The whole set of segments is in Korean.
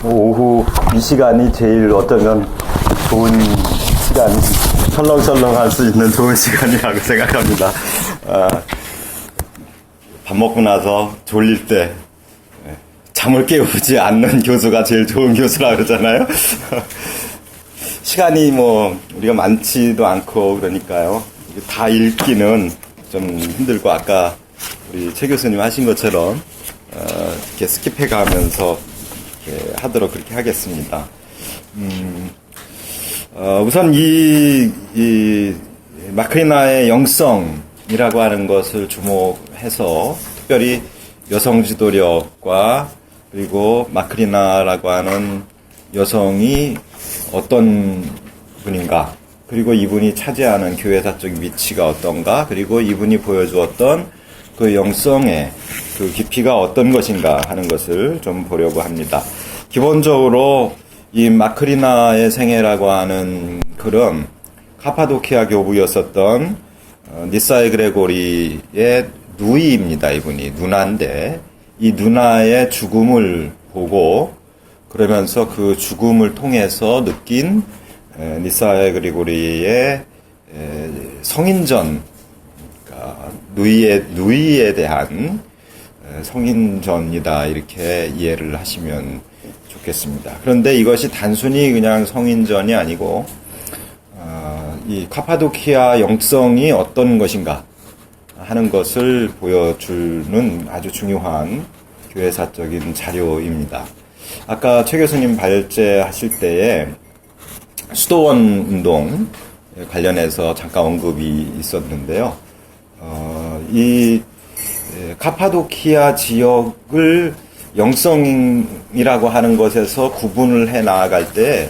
오후 이 시간이 제일 어쩌면 좋은 시간, 설렁설렁 할 수 있는 좋은 시간이라고 생각합니다. 밥 먹고 나서 졸릴 때 잠을 깨우지 않는 교수가 제일 좋은 교수라 그러잖아요. 시간이 우리가 많지도 않고 그러니까요. 다 읽기는 좀 힘들고 아까 우리 최 교수님 하신 것처럼 이렇게 스킵해 가면서 하도록 그렇게 하겠습니다. 우선 이 마크리나의 영성이라고 하는 것을 주목해서 특별히 여성 지도력과 그리고 마크리나라고 하는 여성이 어떤 분인가, 그리고 이분이 차지하는 교회사적 위치가 어떤가, 그리고 이분이 보여주었던 그 영성의 그 깊이가 어떤 것인가 하는 것을 좀 보려고 합니다. 기본적으로 이 마크리나의 생애라고 하는 글은 카파도키아 교부였었던 니사의 그레고리의 누이입니다. 이분이 누나인데 이 누나의 죽음을 보고 그러면서 그 죽음을 통해서 느낀 니사의 그레고리의 성인전, 그러니까 누이에 대한 성인전이다, 이렇게 이해를 하시면 좋겠습니다. 그런데 이것이 단순히 그냥 성인전이 아니고 이 카파도키아 영성이 어떤 것인가 하는 것을 보여주는 아주 중요한 교회사적인 자료입니다. 아까 최 교수님 발제하실 때에 수도원 운동 관련해서 잠깐 언급이 있었는데요. 이 카파도키아 지역을 영성이라고 하는 것에서 구분을 해 나아갈 때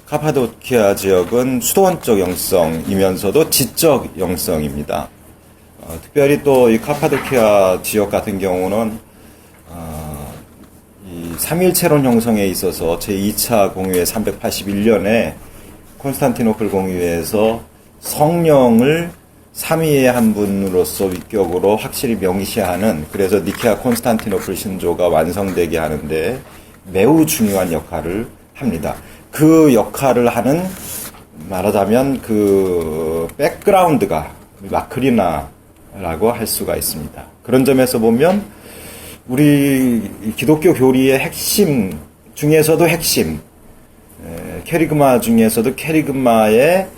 카파도키아 지역은 수도원적 영성이면서도 지적 영성입니다. 특별히 또 이 카파도키아 지역 같은 경우는 이 삼일체론 형성에 있어서 제2차 공유회 381년에 콘스탄티노플 공유회에서 성령을 삼위의 한 분으로서 위격으로 확실히 명시하는, 그래서 니케아 콘스탄티노플 신조가 완성되게 하는데 매우 중요한 역할을 합니다. 그 역할을 하는, 말하자면 그 백그라운드가 마크리나라고 할 수가 있습니다. 그런 점에서 보면 우리 기독교 교리의 핵심 중에서도 핵심, 캐리그마 중에서도 캐리그마의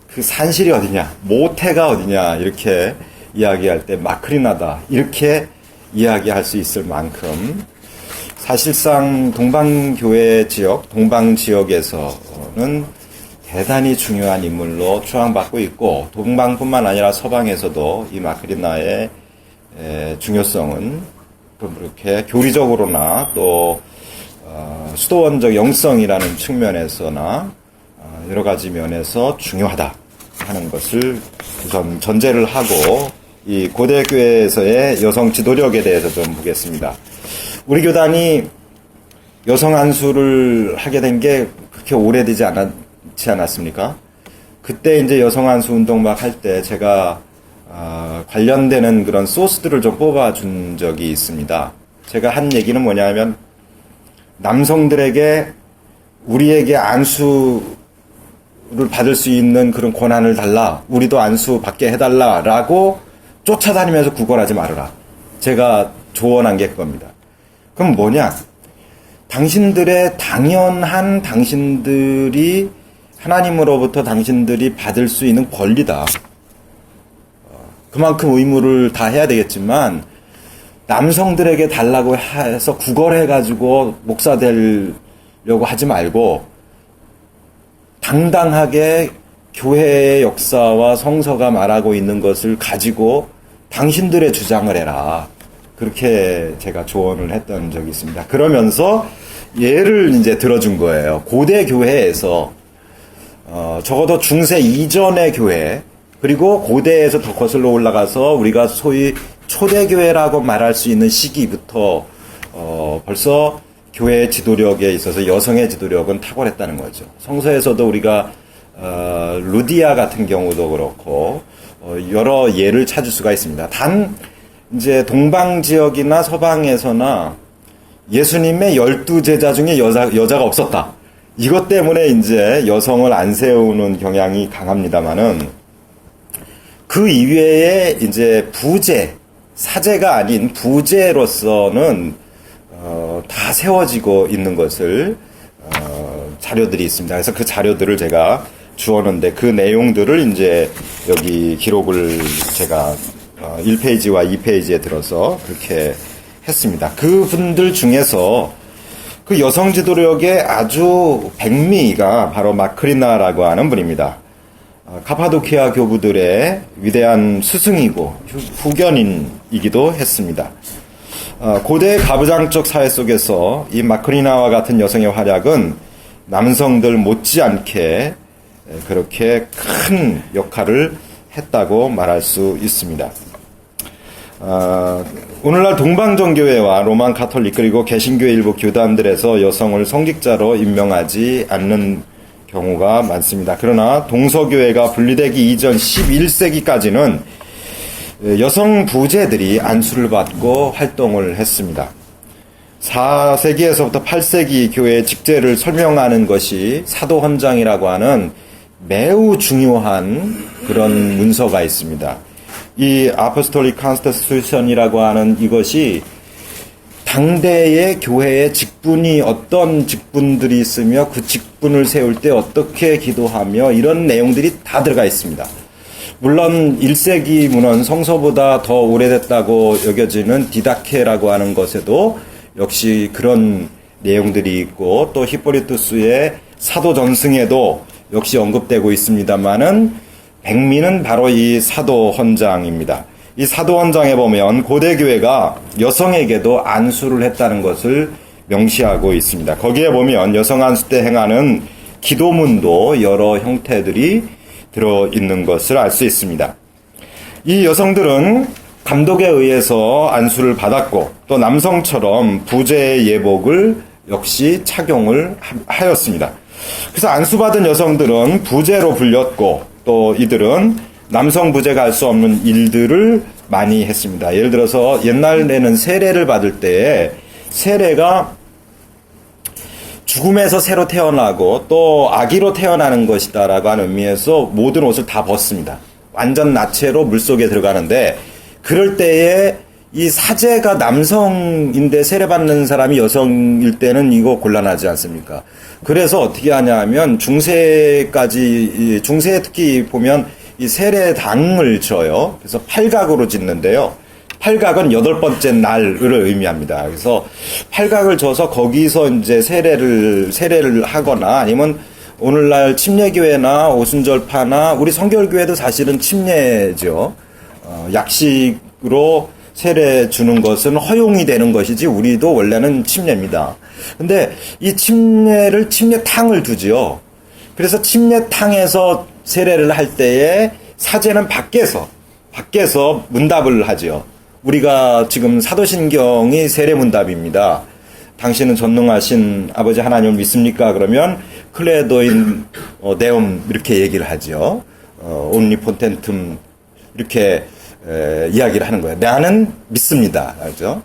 그 산실이 어디냐, 모태가 어디냐, 이렇게 이야기할 때 마크리나다, 이렇게 이야기할 수 있을 만큼 사실상 동방교회 지역, 동방지역에서는 대단히 중요한 인물로 추앙받고 있고, 동방뿐만 아니라 서방에서도 이 마크리나의 중요성은 그렇게 교리적으로나 또 수도원적 영성이라는 측면에서나 여러 가지 면에서 중요하다 하는 것을 우선 전제를 하고 이 고대교회에서의 여성 지도력에 대해서 좀 보겠습니다. 우리 교단이 여성 안수를 하게 된 게 그렇게 오래되지 않지 않았습니까? 그때 이제 여성 안수 운동 막 할 때 제가 관련되는 그런 소스들을 좀 뽑아준 적이 있습니다. 제가 한 얘기는 뭐냐면, 남성들에게 우리에게 안수를 받을 수 있는 그런 권한을 달라, 우리도 안수 받게 해달라 라고 쫓아다니면서 구걸하지 말아라. 제가 조언한 게 그겁니다. 그럼 뭐냐, 당신들의 당연한, 당신들이 하나님으로부터 당신들이 받을 수 있는 권리다. 그만큼 의무를 다 해야 되겠지만 남성들에게 달라고 해서 구걸해가지고 목사 되려고 하지 말고 당당하게 교회의 역사와 성서가 말하고 있는 것을 가지고 당신들의 주장을 해라. 그렇게 제가 조언을 했던 적이 있습니다. 그러면서 예를 이제 들어준 거예요. 고대 교회에서 적어도 중세 이전의 교회, 그리고 고대에서 더 거슬러 올라가서 우리가 소위 초대교회라고 말할 수 있는 시기부터 벌써 교회의 지도력에 있어서 여성의 지도력은 탁월했다는 거죠. 성서에서도 우리가 루디아 같은 경우도 그렇고 여러 예를 찾을 수가 있습니다. 단 이제 동방 지역이나 서방에서나 예수님의 12제자 중에 여자가 없었다. 이것 때문에 이제 여성을 안 세우는 경향이 강합니다만은 그 이외에 이제 부제, 사제가 아닌 부제로서는 다 세워지고 있는 것을 자료들이 있습니다. 그래서 그 자료들을 제가 주었는데 그 내용들을 이제 여기 기록을 제가 1페이지와 2페이지에 들어서 그렇게 했습니다. 그분들 중에서 그 여성 지도력의 아주 백미가 바로 마크리나라고 하는 분입니다. 카파도키아 교부들의 위대한 스승이고 후견인이기도 했습니다. 고대 가부장적 사회 속에서 이 마크리나와 같은 여성의 활약은 남성들 못지않게 그렇게 큰 역할을 했다고 말할 수 있습니다. 오늘날 동방정교회와 로만 가톨릭 그리고 개신교회 일부 교단들에서 여성을 성직자로 임명하지 않는 경우가 많습니다. 그러나 동서교회가 분리되기 이전 11세기까지는 여성 부제들이 안수를 받고 활동을 했습니다. 4세기에서부터 8세기 교회의 직제를 설명하는 것이 사도헌장이라고 하는 매우 중요한 그런 문서가 있습니다. 이 아포스톨릭 컨스티튜션이라고 하는 이것이 당대의 교회의 직분이 어떤 직분들이 있으며 그 직분을 세울 때 어떻게 기도하며 이런 내용들이 다 들어가 있습니다. 물론 1세기 문헌 성서보다 더 오래됐다고 여겨지는 디다케라고 하는 것에도 역시 그런 내용들이 있고 또 히포리투스의 사도전승에도 역시 언급되고 있습니다만은 백미는 바로 이 사도헌장입니다. 이 사도헌장에 보면 고대교회가 여성에게도 안수를 했다는 것을 명시하고 있습니다. 거기에 보면 여성 안수 때 행하는 기도문도 여러 형태들이 들어있는 것을 알 수 있습니다. 이 여성들은 감독에 의해서 안수를 받았고 또 남성처럼 부제의 예복을 역시 착용을 하였습니다. 그래서 안수받은 여성들은 부제로 불렸고 또 이들은 남성 부제가 할 수 없는 일들을 많이 했습니다. 예를 들어서 옛날에는 세례를 받을 때에 세례가 죽음에서 새로 태어나고 또 아기로 태어나는 것이다라고 하는 의미에서 모든 옷을 다 벗습니다. 완전 나체로 물속에 들어가는데 그럴 때에 이 사제가 남성인데 세례받는 사람이 여성일 때는 이거 곤란하지 않습니까? 그래서 어떻게 하냐 하면 중세에 특히 보면 이 세례당을 져요. 그래서 팔각으로 짓는데요. 팔각은 8번째 날을 의미합니다. 그래서 팔각을 져서 거기서 이제 세례를 하거나 아니면 오늘날 침례교회나 오순절파나 우리 성결교회도 사실은 침례죠. 약식으로 세례 주는 것은 허용이 되는 것이지 우리도 원래는 침례입니다. 근데 이 침례탕을 두지요. 그래서 침례탕에서 세례를 할 때에 사제는 밖에서 문답을 하죠. 우리가 지금 사도신경이 세례문답입니다. 당신은 전능하신 아버지 하나님을 믿습니까? 그러면 클레도인 데움 이렇게 얘기를 하죠. 옴니포텐툼 이렇게 이야기를 하는 거예요. 나는 믿습니다. 알죠?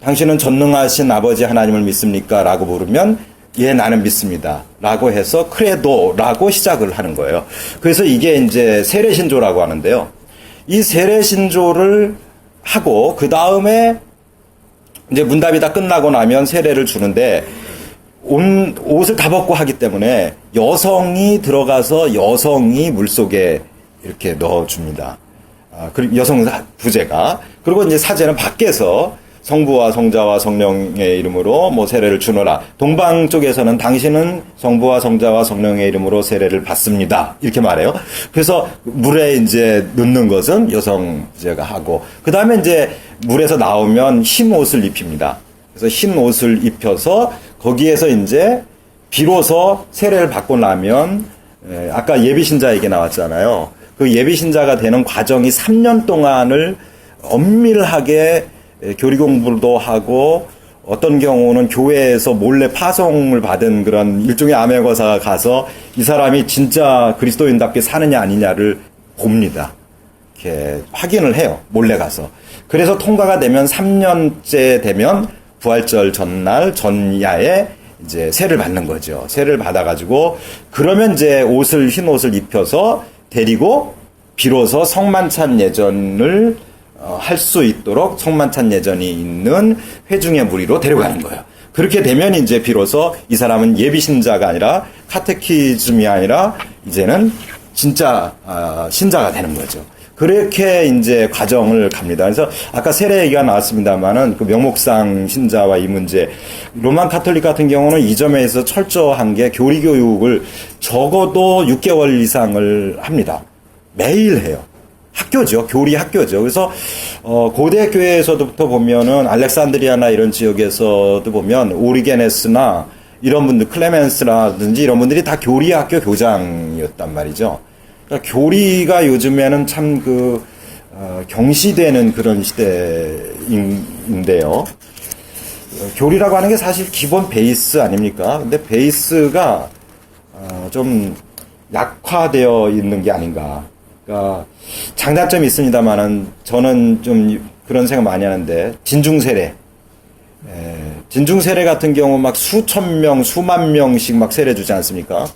당신은 전능하신 아버지 하나님을 믿습니까? 라고 물으면 예, 나는 믿습니다. 라고 해서 크레도라고 시작을 하는 거예요. 그래서 이게 이제 세례신조라고 하는데요. 이 세례신조를 하고 그 다음에 이제 문답이 다 끝나고 나면 세례를 주는데 옷을 다 벗고 하기 때문에 여성이 들어가서 여성이 물속에 이렇게 넣어줍니다. 그리고 여성 부제가. 그리고 이제 사제는 밖에서 성부와 성자와 성령의 이름으로 뭐 세례를 주노라. 동방 쪽에서는 당신은 성부와 성자와 성령의 이름으로 세례를 받습니다. 이렇게 말해요. 그래서 물에 이제 넣는 것은 여성 부제가 하고, 그 다음에 이제 물에서 나오면 흰 옷을 입힙니다. 그래서 흰 옷을 입혀서 거기에서 이제 비로소 세례를 받고 나면, 아까 예비신자 얘기 나왔잖아요. 그 예비신자가 되는 과정이 3년 동안을 엄밀하게 교리 공부도 하고 어떤 경우는 교회에서 몰래 파송을 받은 그런 일종의 암행어사가 가서 이 사람이 진짜 그리스도인답게 사느냐 아니냐를 봅니다. 이렇게 확인을 해요. 몰래 가서. 그래서 통과가 되면 3년째 되면 부활절 전날 전야에 이제 세를 받는 거죠. 세를 받아가지고 그러면 이제 흰 옷을 입혀서 데리고 비로소 성만찬 예전을 할 수 있도록 성만찬 예전이 있는 회중의 무리로 데려가는 거예요. 그렇게 되면 이제 비로소 이 사람은 예비 신자가 아니라 카테키즘이 아니라 이제는 진짜 신자가 되는 거죠. 그렇게 이제 과정을 갑니다. 그래서 아까 세례 얘기가 나왔습니다만은 그 명목상 신자와 이 문제, 로만 카톨릭 같은 경우는 이 점에서 철저한 게 교리 교육을 적어도 6개월 이상을 합니다. 매일 해요. 학교죠. 교리 학교죠. 그래서 고대 교회에서부터 보면은 알렉산드리아나 이런 지역에서도 보면 오리게네스나 이런 분들, 클레멘스라든지 이런 분들이 다 교리 학교 교장이었단 말이죠. 그러니까 교리가 요즘에는 참 경시되는 그런 시대인데요. 교리라고 하는 게 사실 기본 베이스 아닙니까? 근데 베이스가 좀 약화되어 있는 게 아닌가. 그러니까 장단점이 있습니다만은 저는 좀 그런 생각 많이 하는데 진중세례. 진중세례 같은 경우 막 수천 명, 수만 명씩 막 세례 주지 않습니까?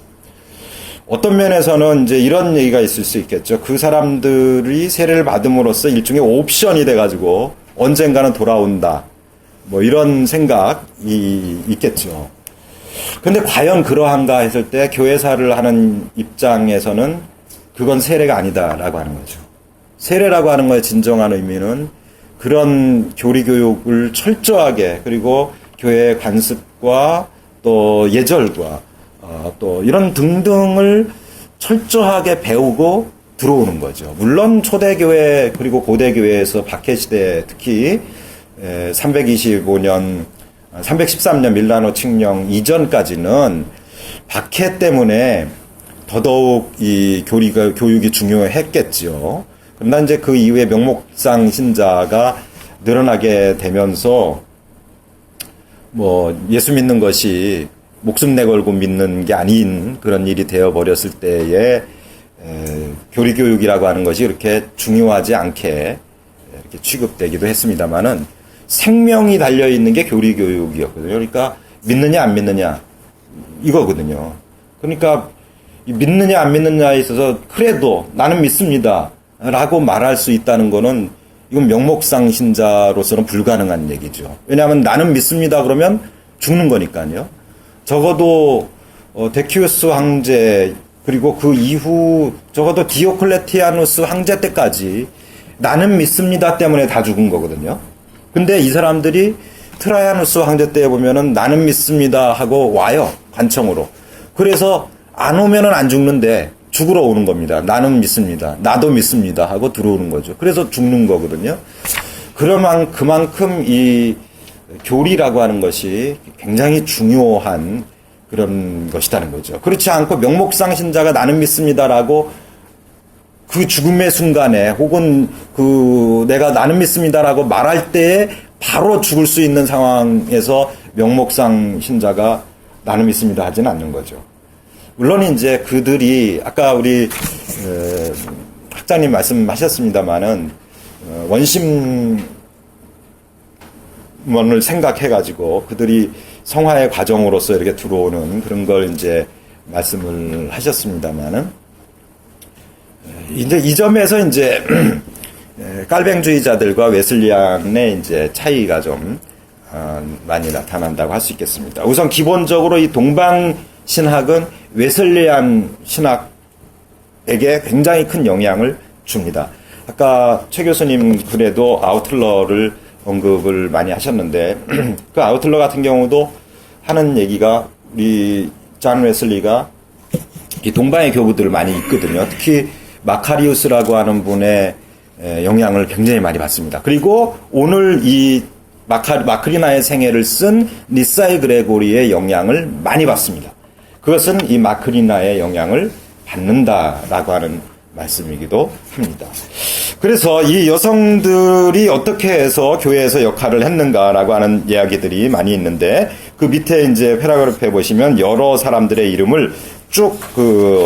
어떤 면에서는 이제 이런 얘기가 있을 수 있겠죠. 그 사람들이 세례를 받음으로써 일종의 옵션이 돼가지고 언젠가는 돌아온다. 뭐 이런 생각이 있겠죠. 근데 과연 그러한가 했을 때 교회사를 하는 입장에서는 그건 세례가 아니다라고 하는 거죠. 세례라고 하는 거의 진정한 의미는 그런 교리 교육을 철저하게 그리고 교회의 관습과 또 예절과 또 이런 등등을 철저하게 배우고 들어오는 거죠. 물론 초대교회 그리고 고대교회에서 박해시대 특히 313년 밀라노 칙령 이전까지는 박해 때문에 더더욱 이 교육이 중요했겠죠. 그러나 이제 그 이후에 명목상 신자가 늘어나게 되면서 뭐 예수 믿는 것이 목숨 내걸고 믿는 게 아닌 그런 일이 되어버렸을 때에 교리 교육이라고 하는 것이 그렇게 중요하지 않게 이렇게 취급되기도 했습니다만은 생명이 달려있는 게 교리 교육이었거든요. 그러니까 믿느냐 안 믿느냐 이거거든요. 그러니까 믿느냐 안 믿느냐에 있어서 그래도 나는 믿습니다 라고 말할 수 있다는 거는 이건 명목상 신자로서는 불가능한 얘기죠. 왜냐하면 나는 믿습니다 그러면 죽는 거니까요. 적어도 데키우스 황제 그리고 그 이후 적어도 디오클레티아누스 황제 때까지 나는 믿습니다 때문에 다 죽은 거거든요. 근데 이 사람들이 트라이아누스 황제 때 보면은 나는 믿습니다 하고 와요. 관청으로. 그래서 안 오면은 안 죽는데 죽으러 오는 겁니다. 나는 믿습니다. 나도 믿습니다 하고 들어오는 거죠. 그래서 죽는 거거든요. 그만큼 이 교리라고 하는 것이 굉장히 중요한 그런 것이라는 거죠. 그렇지 않고 명목상 신자가 나는 믿습니다라고 그 죽음의 순간에 혹은 내가 나는 믿습니다라고 말할 때에 바로 죽을 수 있는 상황에서 명목상 신자가 나는 믿습니다 하지는 않는 거죠. 물론 이제 그들이 아까 우리 학장님 말씀하셨습니다마는 원심원을 생각해가지고 그들이 성화의 과정으로서 이렇게 들어오는 그런 걸 이제 말씀을 하셨습니다마는 이제 이 점에서 이제 깔뱅주의자들과 웨슬리안의 이제 차이가 좀 많이 나타난다고 할 수 있겠습니다. 우선 기본적으로 이 동방 신학은 웨슬리안 신학에게 굉장히 큰 영향을 줍니다. 아까 최 교수님 글에도 아우틀러를 언급을 많이 하셨는데 그 아우틀러 같은 경우도 하는 얘기가 우리 잔 웨슬리가 이 동방의 교부들을 많이 읽거든요. 특히 마카리우스라고 하는 분의 영향을 굉장히 많이 받습니다. 그리고 오늘 이 마크리나의 생애를 쓴 니사의 그레고리의 영향을 많이 받습니다. 그것은 이 마크리나의 영향을 받는다라고 하는 말씀이기도 합니다. 그래서 이 여성들이 어떻게 해서 교회에서 역할을 했는가라고 하는 이야기들이 많이 있는데 그 밑에 이제 패러그래프에 보시면 여러 사람들의 이름을 쭉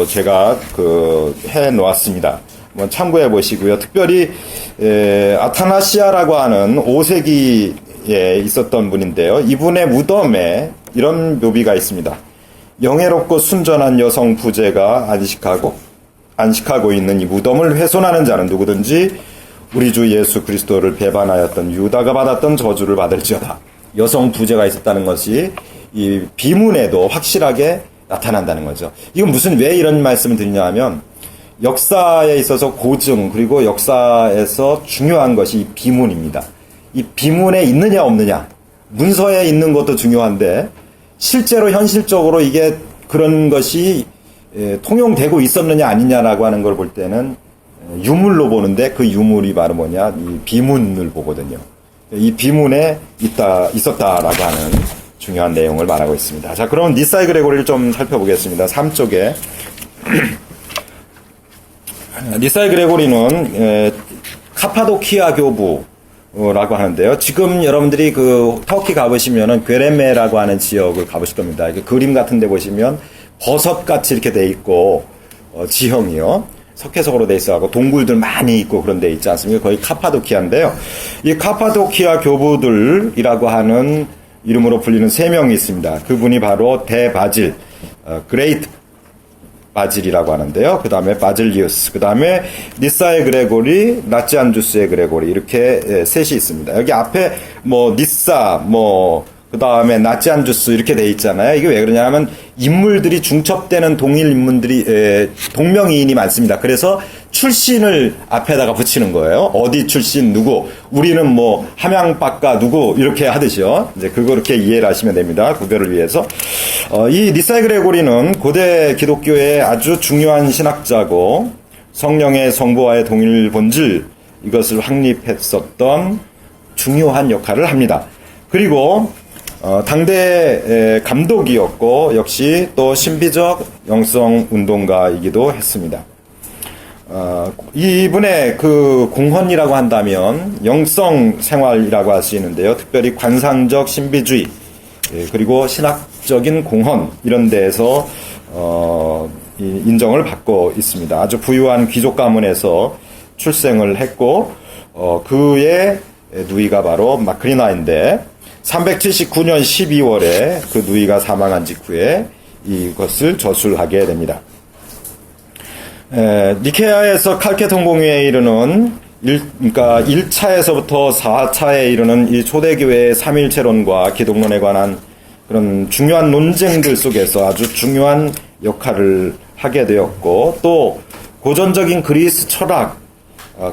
제가 해 놓았습니다. 참고해 보시고요. 특별히 아타나시아라고 하는 5세기에 시드니에 있었던 분인데요. 이분의 무덤에 이런 묘비가 있습니다. 영예롭고 순전한 여성 부제가 안식하고 있는 이 무덤을 훼손하는 자는 누구든지 우리 주 예수 그리스도를 배반하였던 유다가 받았던 저주를 받을지어다. 여성 부제가 있었다는 것이 이 비문에도 확실하게 나타난다는 거죠. 이건 왜 이런 말씀을 드리냐 하면 역사에 있어서 고증 그리고 역사에서 중요한 것이 이 비문입니다. 이 비문에 있느냐 없느냐 문서에 있는 것도 중요한데 실제로 현실적으로 이게 그런 것이 통용되고 있었느냐 아니냐라고 하는 걸 볼 때는 유물로 보는데 그 유물이 바로 뭐냐 이 비문을 보거든요. 이 비문에 있었다라고 하는 중요한 내용을 말하고 있습니다. 자, 그럼 니사의 그레고리를 좀 살펴보겠습니다. 3쪽에 니사의 그레고리는 카파도키아 교부라고 하는데요. 지금 여러분들이 그 터키 가보시면은 괴레메라고 하는 지역을 가보실 겁니다. 그림 같은데 보시면 버섯같이 이렇게 돼 있고 지형이요. 석회석으로 돼 있어가지고 동굴들 많이 있고 그런 데 있지 않습니까? 거의 카파도키아인데요. 이 카파도키아 교부들이라고 하는 이름으로 불리는 3명이 있습니다. 그분이 바로 대바질, 그레이트 바질이라고 하는데요. 그 다음에 바질리우스, 그 다음에 니사의 그레고리, 나치안주스의 그레고리 이렇게 셋이 있습니다. 여기 앞에 니사, 그 다음에 나치안주스 이렇게 돼 있잖아요. 이게 왜 그러냐면 인물들이 중첩되는 동일 인물들이 동명이인이 많습니다. 그래서 출신을 앞에다가 붙이는 거예요. 어디 출신 누구, 우리는 함양박가 누구 이렇게 하듯이요. 이제 그렇게 이해를 하시면 됩니다. 구별을 위해서. 이 니사의 그레고리는 고대 기독교의 아주 중요한 신학자고 성령의 성부와의 동일 본질 이것을 확립했었던 중요한 역할을 합니다. 그리고 당대 감독이었고 역시 또 신비적 영성 운동가이기도 했습니다. 이분의 그 공헌이라고 한다면 영성 생활이라고 할 수 있는데요. 특별히 관상적 신비주의 그리고 신학적인 공헌 이런 데에서 인정을 받고 있습니다. 아주 부유한 귀족 가문에서 출생을 했고 그의 누이가 바로 마크리나인데 379년 12월에 그 누이가 사망한 직후에 이것을 저술하게 됩니다. 니케아에서 칼케톤 공회에 이르는 그러니까 1차에서부터 4차에 이르는 이 초대교회의 삼일체론과 기독론에 관한 그런 중요한 논쟁들 속에서 아주 중요한 역할을 하게 되었고 또 고전적인 그리스 철학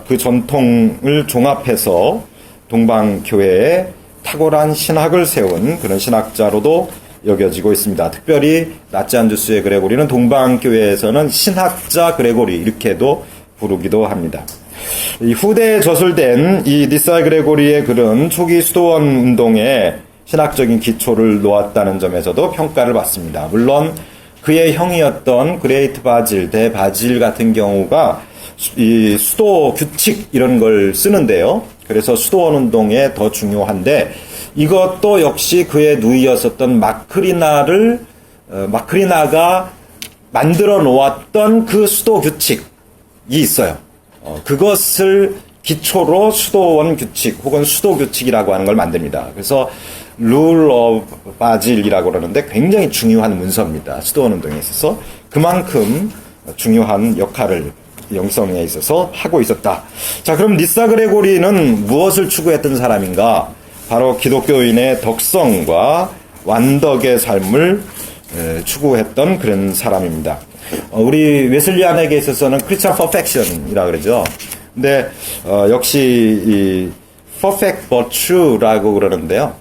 그 전통을 종합해서 동방교회에 탁월한 신학을 세운 그런 신학자로도 여겨지고 있습니다. 특별히 나치안주스의 그레고리는 동방교회에서는 신학자 그레고리 이렇게도 부르기도 합니다. 이 후대에 저술된 이 니사의 그레고리의 글은 초기 수도원 운동에 신학적인 기초를 놓았다는 점에서도 평가를 받습니다. 물론 그의 형이었던 그레이트 바질, 대바질 같은 경우가 이 수도 규칙 이런 걸 쓰는데요. 그래서 수도원 운동에 더 중요한데 이것도 역시 그의 누이였었던 마크리나가 만들어 놓았던 그 수도 규칙이 있어요. 그것을 기초로 수도원 규칙 혹은 수도 규칙이라고 하는 걸 만듭니다. 그래서 룰 오브 바질이라고 그러는데 굉장히 중요한 문서입니다. 수도원 운동에 있어서 그만큼 중요한 역할을 영성에 있어서 하고 있었다. 자, 그럼 니사 그레고리는 무엇을 추구했던 사람인가? 바로 기독교인의 덕성과 완덕의 삶을 추구했던 그런 사람입니다. 우리 웨슬리안에게 있어서는 크리스천 퍼펙션이라고 그러죠. 근데 역시 이 퍼펙트 버추라고 그러는데요.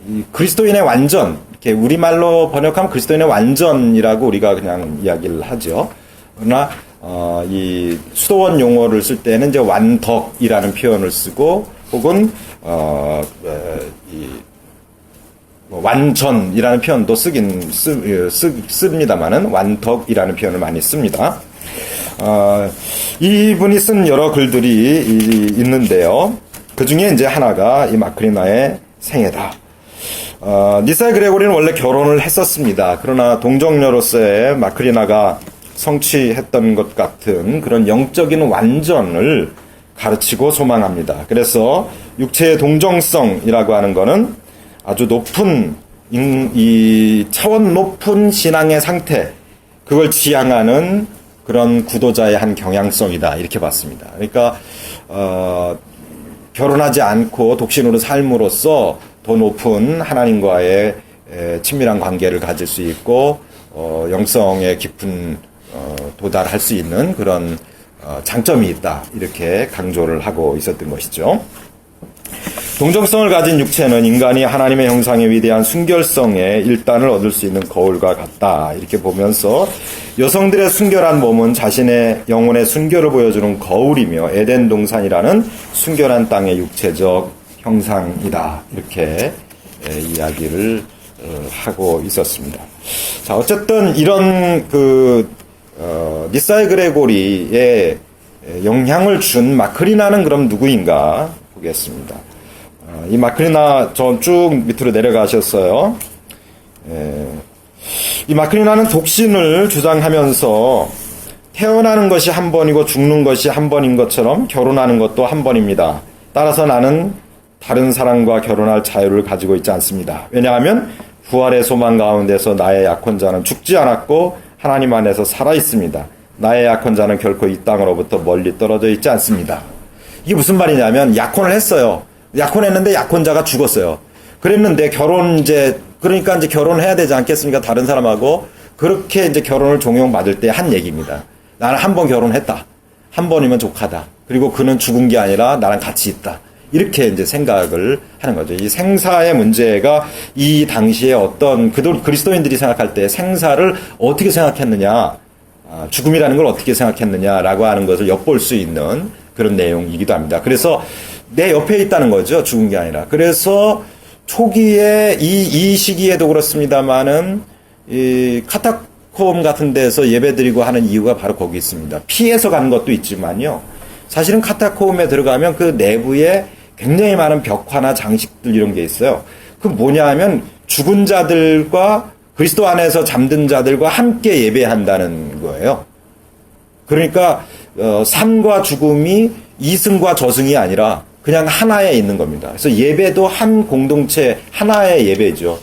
이 그리스도인의 완전, 이렇게 우리말로 번역하면 그리스도인의 완전이라고 우리가 그냥 이야기를 하죠. 그러나 이 수도원 용어를 쓸 때는 이제 완덕이라는 표현을 쓰고 혹은 완전이라는 표현도 씁니다만은 완덕이라는 표현을 많이 씁니다. 이분이 쓴 여러 글들이 있는데요. 그 중에 이제 하나가 이 마크리나의 생애다. 니사의 그레고리는 원래 결혼을 했었습니다. 그러나 동정녀로서의 마크리나가 성취했던 것 같은 그런 영적인 완전을 가르치고 소망합니다. 그래서 육체의 동정성이라고 하는 것은 아주 높은 이 차원 높은 신앙의 상태, 그걸 지향하는 그런 구도자의 한 경향성이다, 이렇게 봤습니다. 그러니까 결혼하지 않고 독신으로 삶으로써 더 높은 하나님과의 친밀한 관계를 가질 수 있고 영성의 깊은 도달할 수 있는 그런 장점이 있다, 이렇게 강조를 하고 있었던 것이죠. 동정성을 가진 육체는 인간이 하나님의 형상의 위대한 순결성의 일단을 얻을 수 있는 거울과 같다, 이렇게 보면서 여성들의 순결한 몸은 자신의 영혼의 순결을 보여주는 거울이며 에덴 동산이라는 순결한 땅의 육체적 형상이다, 이렇게 이야기를 하고 있었습니다. 자, 어쨌든 이런 니사의 그레고리에 영향을 준 마크리나는 그럼 누구인가 보겠습니다. 이 마크리나 저 쭉 밑으로 내려가셨어요. 이 마크리나는 독신을 주장하면서 태어나는 것이 한 번이고 죽는 것이 한 번인 것처럼 결혼하는 것도 한 번입니다. 따라서 나는 다른 사람과 결혼할 자유를 가지고 있지 않습니다. 왜냐하면 부활의 소망 가운데서 나의 약혼자는 죽지 않았고 하나님 안에서 살아 있습니다. 나의 약혼자는 결코 이 땅으로부터 멀리 떨어져 있지 않습니다. 이게 무슨 말이냐면 약혼을 했어요. 약혼했는데 약혼자가 죽었어요. 그랬는데 그러니까 이제 결혼해야 되지 않겠습니까? 다른 사람하고. 그렇게 이제 결혼을 종용받을 때 한 얘기입니다. 나는 한 번 결혼했다. 한 번이면 족하다. 그리고 그는 죽은 게 아니라 나랑 같이 있다. 이렇게 이제 생각을 하는 거죠. 이 생사의 문제가 이 당시에 어떤 그리스도인들이 생각할 때 생사를 어떻게 생각했느냐, 죽음이라는 걸 어떻게 생각했느냐라고 하는 것을 엿볼 수 있는 그런 내용이기도 합니다. 그래서 내 옆에 있다는 거죠. 죽은 게 아니라. 그래서 초기에 이 시기에도 그렇습니다만은 이 카타콤 같은 데서 예배드리고 하는 이유가 바로 거기 있습니다. 피해서 가는 것도 있지만요. 사실은 카타콤에 들어가면 그 내부에 굉장히 많은 벽화나 장식들 이런 게 있어요. 그 뭐냐 하면 죽은 자들과 그리스도 안에서 잠든 자들과 함께 예배한다는 거예요. 그러니까 삶과 죽음이 이승과 저승이 아니라 그냥 하나에 있는 겁니다. 그래서 예배도 한 공동체 하나의 예배죠.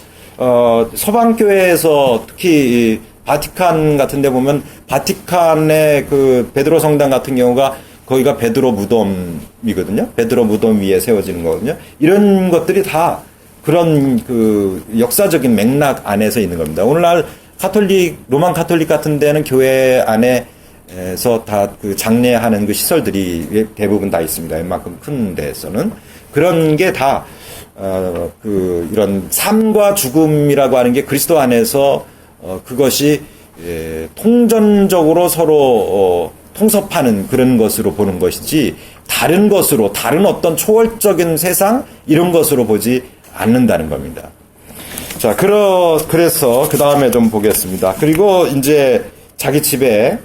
서방교회에서 특히 바티칸 같은 데 보면 바티칸의 그 베드로 성당 같은 경우가 거기가 베드로 무덤이거든요. 베드로 무덤 위에 세워지는 거거든요. 이런 것들이 다 그런 그 역사적인 맥락 안에서 있는 겁니다. 오늘날 로만 카톨릭 같은 데는 교회 안에서 다 그 장례하는 그 시설들이 대부분 다 있습니다. 웬만큼 큰 데에서는. 그런 게 다, 이런 삶과 죽음이라고 하는 게 그리스도 안에서, 그것이, 통전적으로 서로, 통섭하는 그런 것으로 보는 것이지, 다른 것으로, 다른 어떤 초월적인 세상, 이런 것으로 보지 않는다는 겁니다. 자, 그래서, 그 다음에 좀 보겠습니다. 그리고 이제 자기 집에,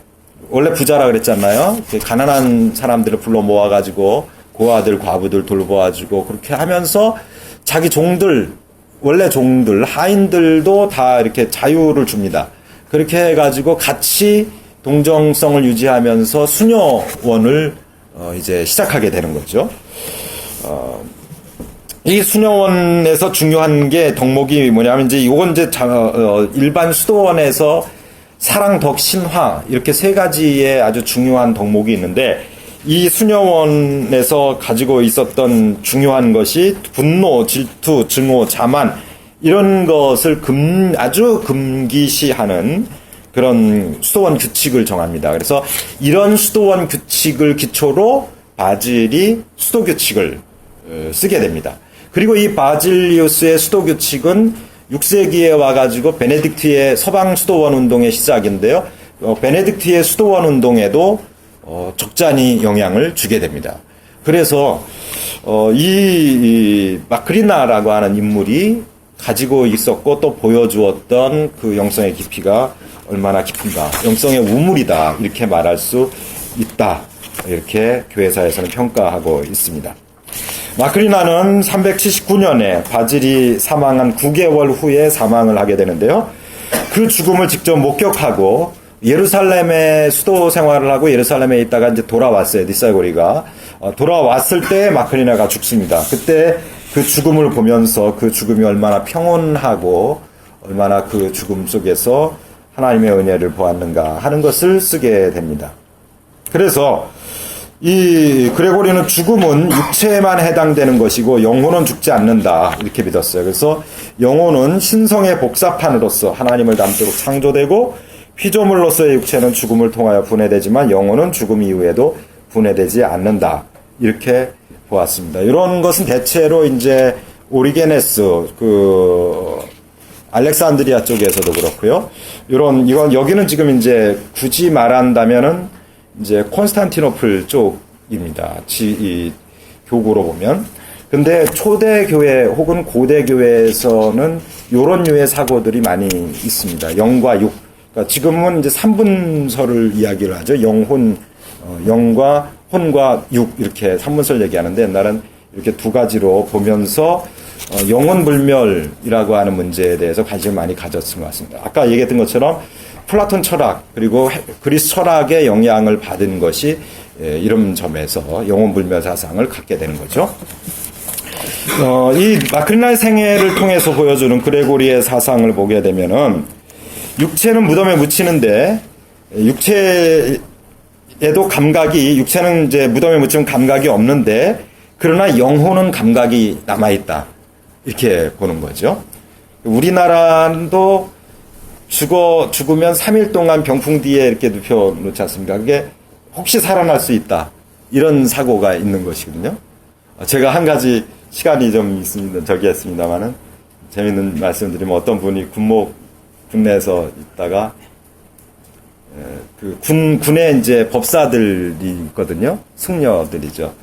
원래 부자라 그랬잖아요. 가난한 사람들을 불러 모아가지고, 고아들, 과부들 돌보아주고, 그렇게 하면서 자기 종들, 원래 종들, 하인들도 다 이렇게 자유를 줍니다. 그렇게 해가지고 같이 동정성을 유지하면서 수녀원을 이제 시작하게 되는 거죠. 이 수녀원에서 중요한 게 덕목이 뭐냐면 이제 이건 이제 일반 수도원에서 사랑, 덕, 신화 이렇게 세 가지의 아주 중요한 덕목이 있는데 이 수녀원에서 가지고 있었던 중요한 것이 분노, 질투, 증오, 자만 이런 것을 아주 금기시하는 그런 수도원 규칙을 정합니다. 그래서 이런 수도원 규칙을 기초로 바질이 수도 규칙을 쓰게 됩니다. 그리고 이 바질리우스의 수도 규칙은 6세기에 와가지고 베네딕트의 서방 수도원 운동의 시작인데요. 베네딕트의 수도원 운동에도 적잖이 영향을 주게 됩니다. 그래서 이 마크리나라고 하는 인물이 가지고 있었고 또 보여주었던 그 영성의 깊이가 얼마나 깊은가, 영성의 우물이다 이렇게 말할 수 있다, 이렇게 교회사에서는 평가하고 있습니다. 마크리나는 379년에 바질이 사망한 9개월 후에 사망을 하게 되는데요. 그 죽음을 직접 목격하고 예루살렘에 수도 생활을 하고 예루살렘에 있다가 이제 돌아왔어요. 니살고리가. 돌아왔을 때 마크리나가 죽습니다. 그때 그 죽음을 보면서 그 죽음이 얼마나 평온하고 얼마나 그 죽음 속에서 하나님의 은혜를 보았는가 하는 것을 쓰게 됩니다. 그래서 이 그레고리는 죽음은 육체에만 해당되는 것이고 영혼은 죽지 않는다 이렇게 믿었어요. 그래서 영혼은 신성의 복사판으로서 하나님을 닮도록 창조되고 피조물로서의 육체는 죽음을 통하여 분해되지만 영혼은 죽음 이후에도 분해되지 않는다 이렇게 보았습니다. 이런 것은 대체로 이제 오리게네스 알렉산드리아 쪽에서도 그렇고요. 이건 여기는 지금 이제 굳이 말한다면은 이제 콘스탄티노플 쪽입니다. 이 교구로 보면. 근데 초대 교회 혹은 고대 교회에서는 이런 류의 사고들이 많이 있습니다. 영과 육. 그러니까 지금은 이제 3분설을 이야기를 하죠. 영과 혼과 육 이렇게 3분설 얘기하는데 옛날엔 이렇게 두 가지로 보면서 영혼불멸이라고 하는 문제에 대해서 관심을 많이 가졌은 것 같습니다. 아까 얘기했던 것처럼 플라톤 철학 그리고 그리스 철학의 영향을 받은 것이 이런 점에서 영혼불멸 사상을 갖게 되는 거죠. 이 마크리나의 생애를 통해서 보여주는 그레고리의 사상을 보게 되면은 육체는 무덤에 묻히는데 육체는 이제 무덤에 묻히면 감각이 없는데 그러나 영혼은 감각이 남아있다. 이렇게 보는 거죠. 우리나라도 죽으면 3일 동안 병풍 뒤에 이렇게 눕혀 놓지 않습니까? 그게 혹시 살아날 수 있다. 이런 사고가 있는 것이거든요. 제가 한 가지 시간이 좀 있습니다. 저기 했습니다만은 재밌는 말씀 드리면 어떤 분이 군내에서 있다가 군에 이제 법사들이 있거든요. 승려들이죠.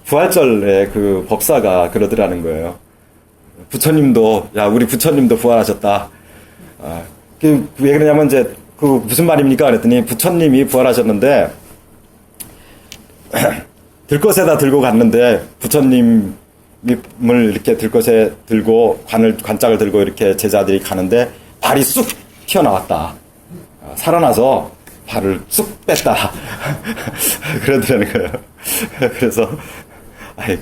부활절에 그 법사가 그러더라는 거예요. 우리 부처님도 부활하셨다. 왜 그러냐면 이제 무슨 말입니까? 그랬더니 부처님이 부활하셨는데 들것에다 들고 갔는데 부처님을 이렇게 들것에 들고 관짝을 들고 이렇게 제자들이 가는데 발이 쑥 튀어나왔다. 살아나서 발을 쑥 뺐다. 그러더라는 거예요. 그래서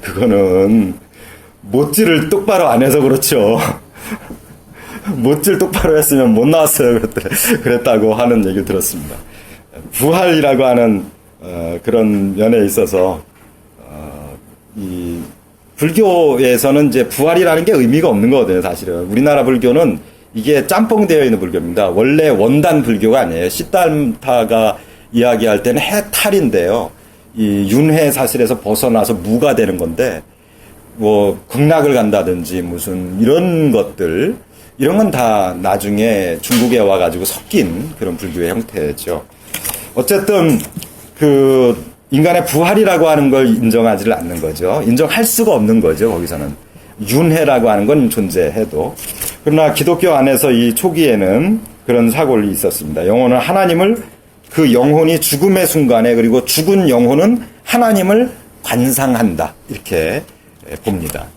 그거는 못질을 똑바로 안 해서 그렇죠. 못질 똑바로 했으면 못 나왔어요. 그랬다고 하는 얘기를 들었습니다. 부활이라고 하는 그런 면에 있어서 이 불교에서는 이제 부활이라는 게 의미가 없는 거거든요. 사실은 우리나라 불교는 이게 짬뽕되어 있는 불교입니다. 원래 원단 불교가 아니에요. 시달타가 이야기할 때는 해탈인데요. 이 윤회 사실에서 벗어나서 무가 되는 건데 극락을 간다든지 무슨 이런 것들 이런 건 다 나중에 중국에 와가지고 섞인 그런 불교의 형태죠. 어쨌든 인간의 부활이라고 하는 걸 인정하지를 않는 거죠. 인정할 수가 없는 거죠. 거기서는 윤회라고 하는 건 존재해도. 그러나 기독교 안에서 이 초기에는 그런 사고를 있었습니다. 영혼은 하나님을 그 영혼이 죽음의 순간에 그리고 죽은 영혼은 하나님을 관상한다 이렇게 봅니다.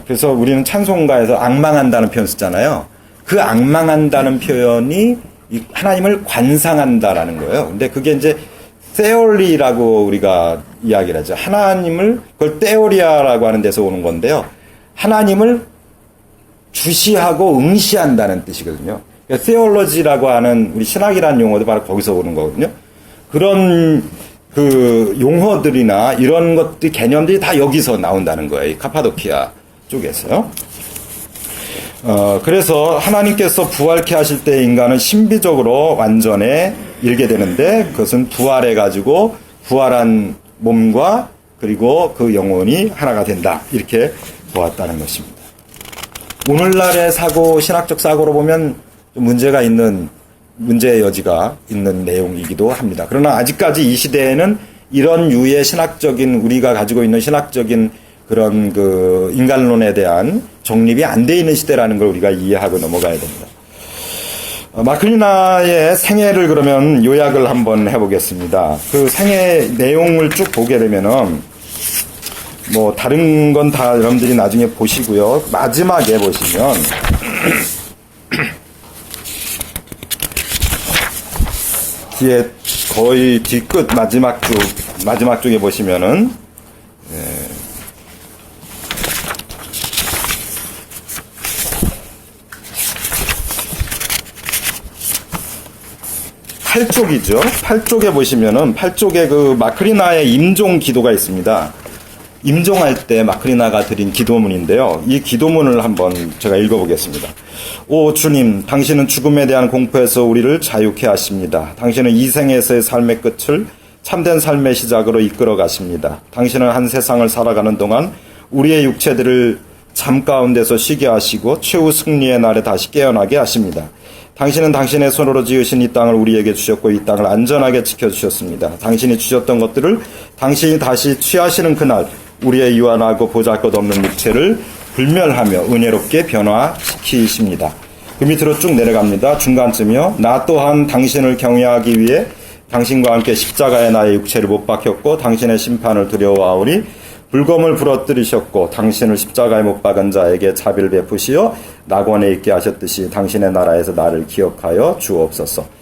그래서 우리는 찬송가에서 악망한다는 표현 쓰잖아요. 그 악망한다는 표현이 하나님을 관상한다라는 거예요. 근데 그게 이제 세올리라고 우리가 이야기를 하죠. 그걸 테오리아라고 하는 데서 오는 건데요. 하나님을 주시하고 응시한다는 뜻이거든요. 그러니까 세올로지라고 하는 우리 신학이라는 용어도 바로 거기서 오는 거거든요. 그런 용어들이나 이런 것들 개념들이 다 여기서 나온다는 거예요. 이 카파도키아 쪽에서요. 그래서 하나님께서 부활케 하실 때 인간은 신비적으로 완전에 일게 되는데 그것은 부활해가지고 부활한 몸과 그리고 그 영혼이 하나가 된다. 이렇게 보았다는 것입니다. 오늘날의 신학적 사고로 보면 좀 문제의 여지가 있는 내용이기도 합니다. 그러나 아직까지 이 시대에는 이런 유의 우리가 가지고 있는 신학적인 그런 인간론에 대한 정립이 안 돼 있는 시대라는 걸 우리가 이해하고 넘어가야 됩니다. 마크리나의 생애를 그러면 요약을 한번 해보겠습니다. 그 생애 내용을 쭉 보게 되면은 다른 건 다 여러분들이 나중에 보시고요. 마지막에 보시면 뒤에 거의 뒤끝 마지막 쪽에 보시면은 팔쪽이죠. 팔쪽에 보시면은 팔쪽에 그 마크리나의 임종 기도가 있습니다. 임종할 때 마크리나가 드린 기도문인데요. 이 기도문을 한번 제가 읽어보겠습니다. 오 주님, 당신은 죽음에 대한 공포에서 우리를 자유케 하십니다. 당신은 이 생에서의 삶의 끝을 참된 삶의 시작으로 이끌어 가십니다. 당신은 한 세상을 살아가는 동안 우리의 육체들을 잠 가운데서 쉬게 하시고 최후 승리의 날에 다시 깨어나게 하십니다. 당신은 당신의 손으로 지으신 이 땅을 우리에게 주셨고 이 땅을 안전하게 지켜주셨습니다. 당신이 주셨던 것들을 당신이 다시 취하시는 그날 우리의 유한하고 보잘것없는 육체를 불멸하며 은혜롭게 변화시키십니다. 그 밑으로 쭉 내려갑니다. 중간쯤이요. 나 또한 당신을 경외하기 위해 당신과 함께 십자가에 나의 육체를 못 박혔고 당신의 심판을 두려워하오니 불검을 부러뜨리셨고 당신을 십자가에 못 박은 자에게 자비를 베푸시어 낙원에 있게 하셨듯이 당신의 나라에서 나를 기억하여 주옵소서.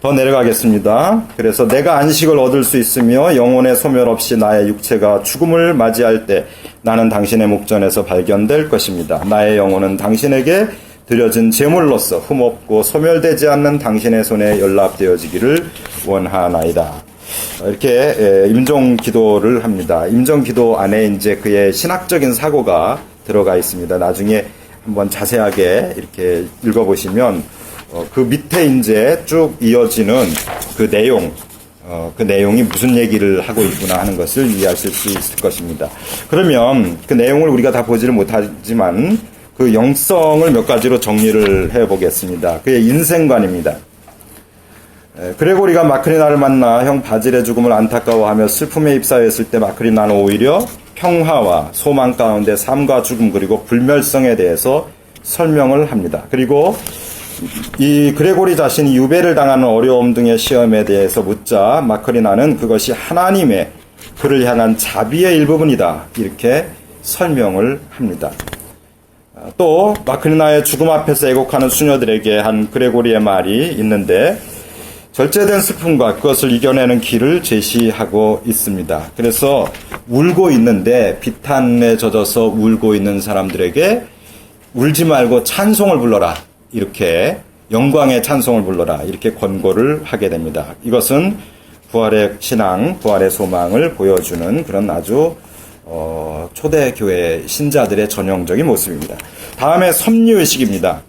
더 내려가겠습니다. 그래서 내가 안식을 얻을 수 있으며 영혼의 소멸 없이 나의 육체가 죽음을 맞이할 때 나는 당신의 목전에서 발견될 것입니다. 나의 영혼은 당신에게 드려진 제물로서 흠없고 소멸되지 않는 당신의 손에 연락되어지기를 원하나이다. 이렇게 임종 기도를 합니다. 임종 기도 안에 이제 그의 신학적인 사고가 들어가 있습니다. 나중에 한번 자세하게 이렇게 읽어보시면 그 밑에 이제 쭉 이어지는 그 내용이 무슨 얘기를 하고 있구나 하는 것을 이해하실 수 있을 것입니다. 그러면 그 내용을 우리가 다 보지를 못하지만 그 영성을 몇 가지로 정리를 해보겠습니다. 그의 인생관입니다. 그레고리가 마크리나를 만나 형 바질의 죽음을 안타까워하며 슬픔에 입사했을 때 마크리나는 오히려 평화와 소망 가운데 삶과 죽음 그리고 불멸성에 대해서 설명을 합니다. 그리고 이 그레고리 자신이 유배를 당하는 어려움 등의 시험에 대해서 묻자 마크리나는 그것이 하나님의 그를 향한 자비의 일부분이다 이렇게 설명을 합니다. 또 마크리나의 죽음 앞에서 애곡하는 수녀들에게 한 그레고리의 말이 있는데 절제된 슬픔과 그것을 이겨내는 길을 제시하고 있습니다. 그래서 울고 있는데 비탄에 젖어서 울고 있는 사람들에게 울지 말고 찬송을 불러라. 이렇게 영광의 찬송을 불러라. 이렇게 권고를 하게 됩니다. 이것은 부활의 신앙, 부활의 소망을 보여주는 그런 아주 초대교회 신자들의 전형적인 모습입니다. 다음에 섭리의식입니다.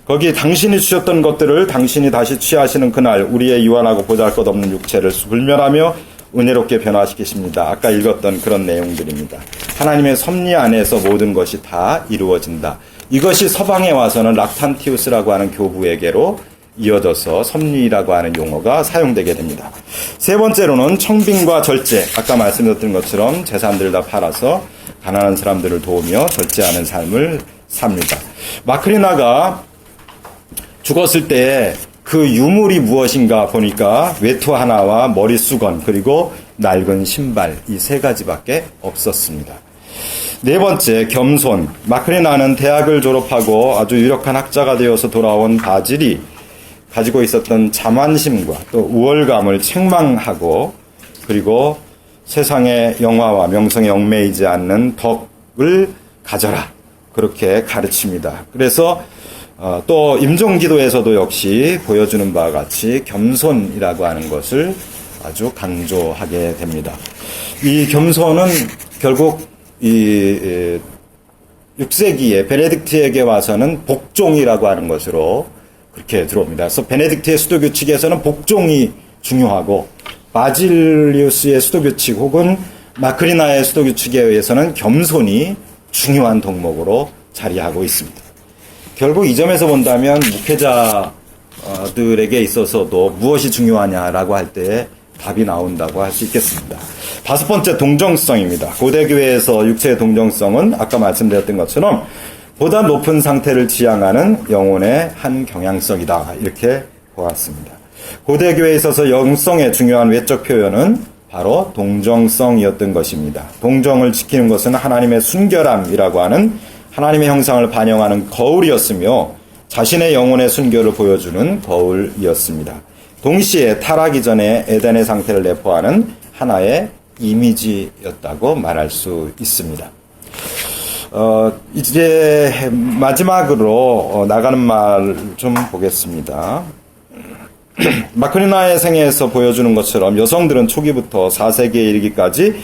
거기 당신이 주셨던 것들을 당신이 다시 취하시는 그날 우리의 유한하고 보잘것없는 육체를 불멸하며 은혜롭게 변화시키십니다. 아까 읽었던 그런 내용들입니다. 하나님의 섭리 안에서 모든 것이 다 이루어진다. 이것이 서방에 와서는 락탄티우스라고 하는 교부에게로 이어져서 섭리라고 하는 용어가 사용되게 됩니다. 세 번째로는 청빙과 절제. 아까 말씀드렸던 것처럼 재산들을 다 팔아서 가난한 사람들을 도우며 절제하는 삶을 삽니다. 마크리나가 죽었을 때 그 유물이 무엇인가 보니까 외투 하나와 머리수건 그리고 낡은 신발 이 세 가지밖에 없었습니다. 네 번째, 겸손. 마크리나는 대학을 졸업하고 아주 유력한 학자가 되어서 돌아온 바질이 가지고 있었던 자만심과 또 우월감을 책망하고 그리고 세상의 영화와 명성에 얽매이지 않는 덕을 가져라. 그렇게 가르칩니다. 그래서 또 임종기도에서도 역시 보여주는 바와 같이 겸손이라고 하는 것을 아주 강조하게 됩니다. 이 겸손은 결국 이 6세기에 베네딕트에게 와서는 복종이라고 하는 것으로 그렇게 들어옵니다. 그래서 베네딕트의 수도규칙에서는 복종이 중요하고 바질리우스의 수도규칙 혹은 마크리나의 수도규칙에 의해서는 겸손이 중요한 덕목으로 자리하고 있습니다. 결국 이 점에서 본다면 목회자들에게 있어서도 무엇이 중요하냐라고 할 때 답이 나온다고 할 수 있겠습니다. 다섯 번째, 동정성입니다. 고대교회에서 육체의 동정성은 아까 말씀드렸던 것처럼 보다 높은 상태를 지향하는 영혼의 한 경향성이다. 이렇게 보았습니다. 고대교회에 있어서 영성의 중요한 외적 표현은 바로 동정성이었던 것입니다. 동정을 지키는 것은 하나님의 순결함이라고 하는 하나님의 형상을 반영하는 거울이었으며 자신의 영혼의 순결을 보여주는 거울이었습니다. 동시에 타락이 전에 에덴의 상태를 내포하는 하나의 이미지였다고 말할 수 있습니다. 이제 마지막으로 나가는 말 좀 보겠습니다. 마크리나의 생애에서 보여주는 것처럼 여성들은 초기부터 4세기에 이르기까지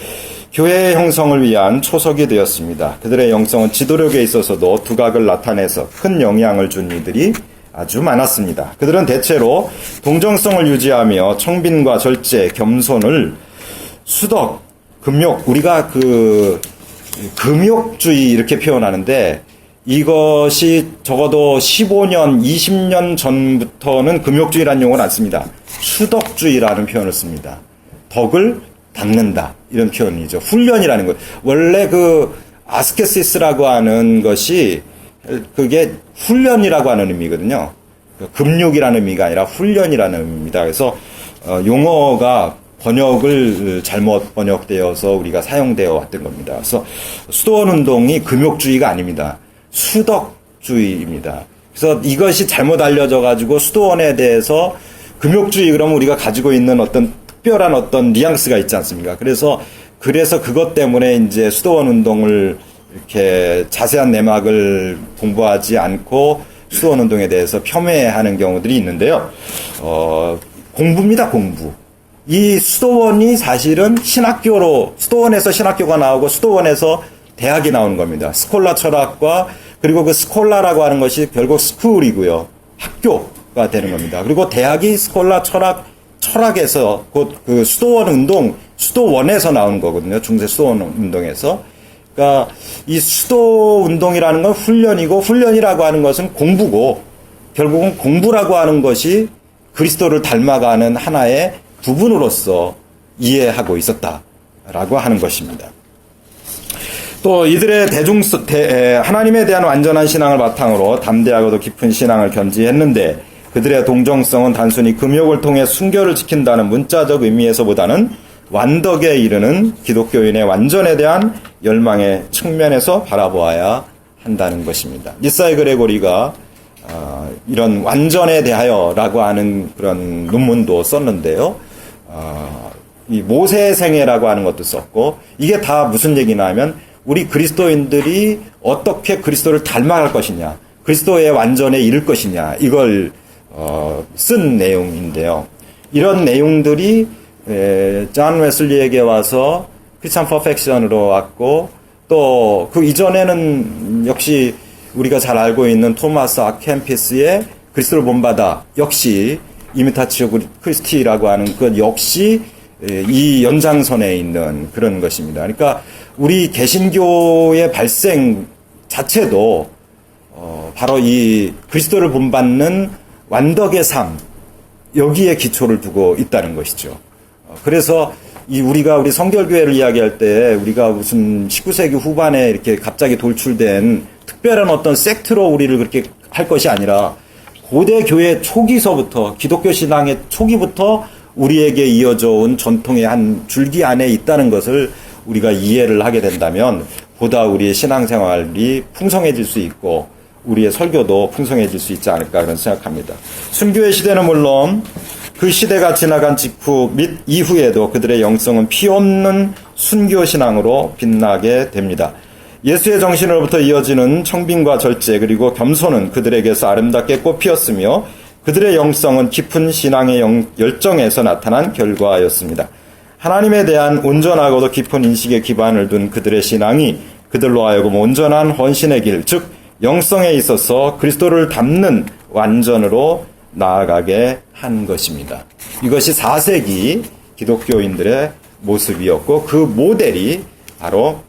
교회의 형성을 위한 초석이 되었습니다. 그들의 영성은 지도력에 있어서도 두각을 나타내서 큰 영향을 준 이들이 아주 많았습니다. 그들은 대체로 동정성을 유지하며 청빈과 절제, 겸손을 수덕, 금욕, 우리가 금욕주의 이렇게 표현하는데 이것이 적어도 15년, 20년 전부터는 금욕주의라는 용어는 안 씁니다. 수덕주의라는 표현을 씁니다. 덕을 닦는다 이런 표현이죠. 훈련이라는 거예요. 원래 아스케시스라고 하는 것이 그게 훈련이라고 하는 의미거든요. 금욕이라는 의미가 아니라 훈련이라는 의미입니다. 그래서 용어가 번역을 잘못 번역되어서 우리가 사용되어 왔던 겁니다. 그래서 수도원 운동이 금욕주의가 아닙니다. 수덕주의입니다. 그래서 이것이 잘못 알려져 가지고 수도원에 대해서 금욕주의 그러면 우리가 가지고 있는 어떤 특별한 어떤 뉘앙스가 있지 않습니까? 그래서 그것 때문에 이제 수도원 운동을 이렇게 자세한 내막을 공부하지 않고 수도원 운동에 대해서 폄훼하는 경우들이 있는데요. 공부입니다, 공부. 이 수도원이 사실은 수도원에서 신학교가 나오고 수도원에서 대학이 나오는 겁니다. 스콜라 철학과 그리고 그 스콜라라고 하는 것이 결국 스쿨이고요. 학교가 되는 겁니다. 그리고 대학이 스콜라 철학에서 곧 그 수도원에서 나오는 거거든요. 중세 수도원 운동에서. 그러니까 이 수도 운동이라는 건 훈련이고 훈련이라고 하는 것은 공부고 결국은 공부라고 하는 것이 그리스도를 닮아가는 하나의 부분으로서 이해하고 있었다라고 하는 것입니다. 또 이들의 하나님에 대한 완전한 신앙을 바탕으로 담대하고도 깊은 신앙을 견지했는데 그들의 동정성은 단순히 금욕을 통해 순결을 지킨다는 문자적 의미에서보다는 완덕에 이르는 기독교인의 완전에 대한 열망의 측면에서 바라보아야 한다는 것입니다. 니사의 그레고리가 이런 완전에 대하여라고 하는 그런 논문도 썼는데요. 이 모세의 생애라고 하는 것도 썼고 이게 다 무슨 얘기나 하면 우리 그리스도인들이 어떻게 그리스도를 닮아갈 것이냐, 그리스도의 완전에 이를 것이냐 이걸 쓴 내용인데요. 이런 내용들이 존 웨슬리에게 와서 크리스천 퍼펙션으로 왔고 또 그 이전에는 역시 우리가 잘 알고 있는 토마스 아켐피스의 그리스도를 본받아 역시 이미타치오 크리스티라고 하는 것 역시 이 연장선에 있는 그런 것입니다. 그러니까 우리 개신교의 발생 자체도 바로 이 그리스도를 본받는 완덕의 삶 여기에 기초를 두고 있다는 것이죠. 그래서 우리 성결교회를 이야기할 때 우리가 무슨 19세기 후반에 이렇게 갑자기 돌출된 특별한 어떤 섹트로 우리를 그렇게 할 것이 아니라 고대 교회 초기서부터 기독교 신앙의 초기부터 우리에게 이어져 온 전통의 한 줄기 안에 있다는 것을 우리가 이해를 하게 된다면 보다 우리의 신앙생활이 풍성해질 수 있고 우리의 설교도 풍성해질 수 있지 않을까 그런 생각합니다. 순교의 시대는 물론 그 시대가 지나간 직후 및 이후에도 그들의 영성은 피없는 순교신앙으로 빛나게 됩니다. 예수의 정신으로부터 이어지는 청빈과 절제 그리고 겸손은 그들에게서 아름답게 꽃피었으며 그들의 영성은 깊은 신앙의 열정에서 나타난 결과였습니다. 하나님에 대한 온전하고도 깊은 인식에 기반을 둔 그들의 신앙이 그들로 하여금 온전한 헌신의 길, 즉 영성에 있어서 그리스도를 닮는 완전으로 나아가게 한 것입니다. 이것이 4세기 기독교인들의 모습이었고 그 모델이 바로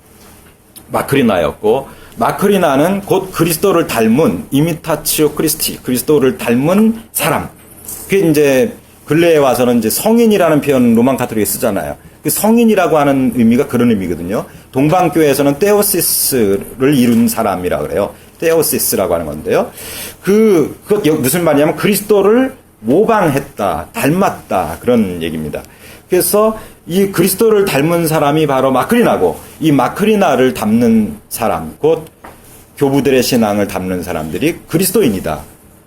마크리나였고 마크리나는 곧 그리스도를 닮은 이미타치오 크리스티, 그리스도를 닮은 사람. 그게 이제 근래에 와서는 이제 성인이라는 표현 로만 가톨릭에 쓰잖아요. 그 성인이라고 하는 의미가 그런 의미거든요. 동방교회에서는 테오시스를 이룬 사람이라 그래요. 테오시스라고 하는 건데요. 그것 무슨 말이냐면 그리스도를 모방했다, 닮았다 그런 얘기입니다. 그래서 이 그리스도를 닮은 사람이 바로 마크리나고 이 마크리나를 닮는 사람, 곧 교부들의 신앙을 닮는 사람들이 그리스도인이다.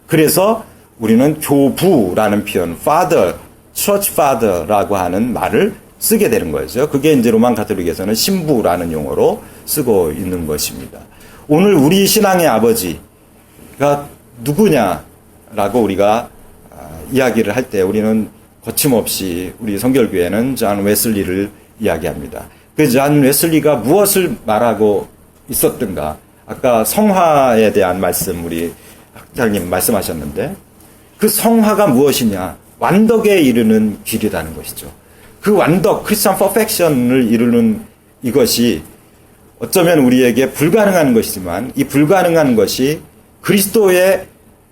그래서 우리는 교부라는 표현, father, church father라고 하는 말을 쓰게 되는 거죠. 그게 이제 로만 가톨릭에서는 신부라는 용어로 쓰고 있는 것입니다. 오늘 우리 신앙의 아버지가 누구냐라고 우리가 이야기를 할 때 우리는 거침없이 우리 성결교회는 존 웨슬리를 이야기합니다. 그 존 웨슬리가 무엇을 말하고 있었던가? 아까 성화에 대한 말씀 우리 학장님 말씀하셨는데 그 성화가 무엇이냐? 완덕에 이르는 길이라는 것이죠. 그 완덕, 크리스천 퍼펙션을 이루는 이것이 어쩌면 우리에게 불가능한 것이지만 이 불가능한 것이 그리스도의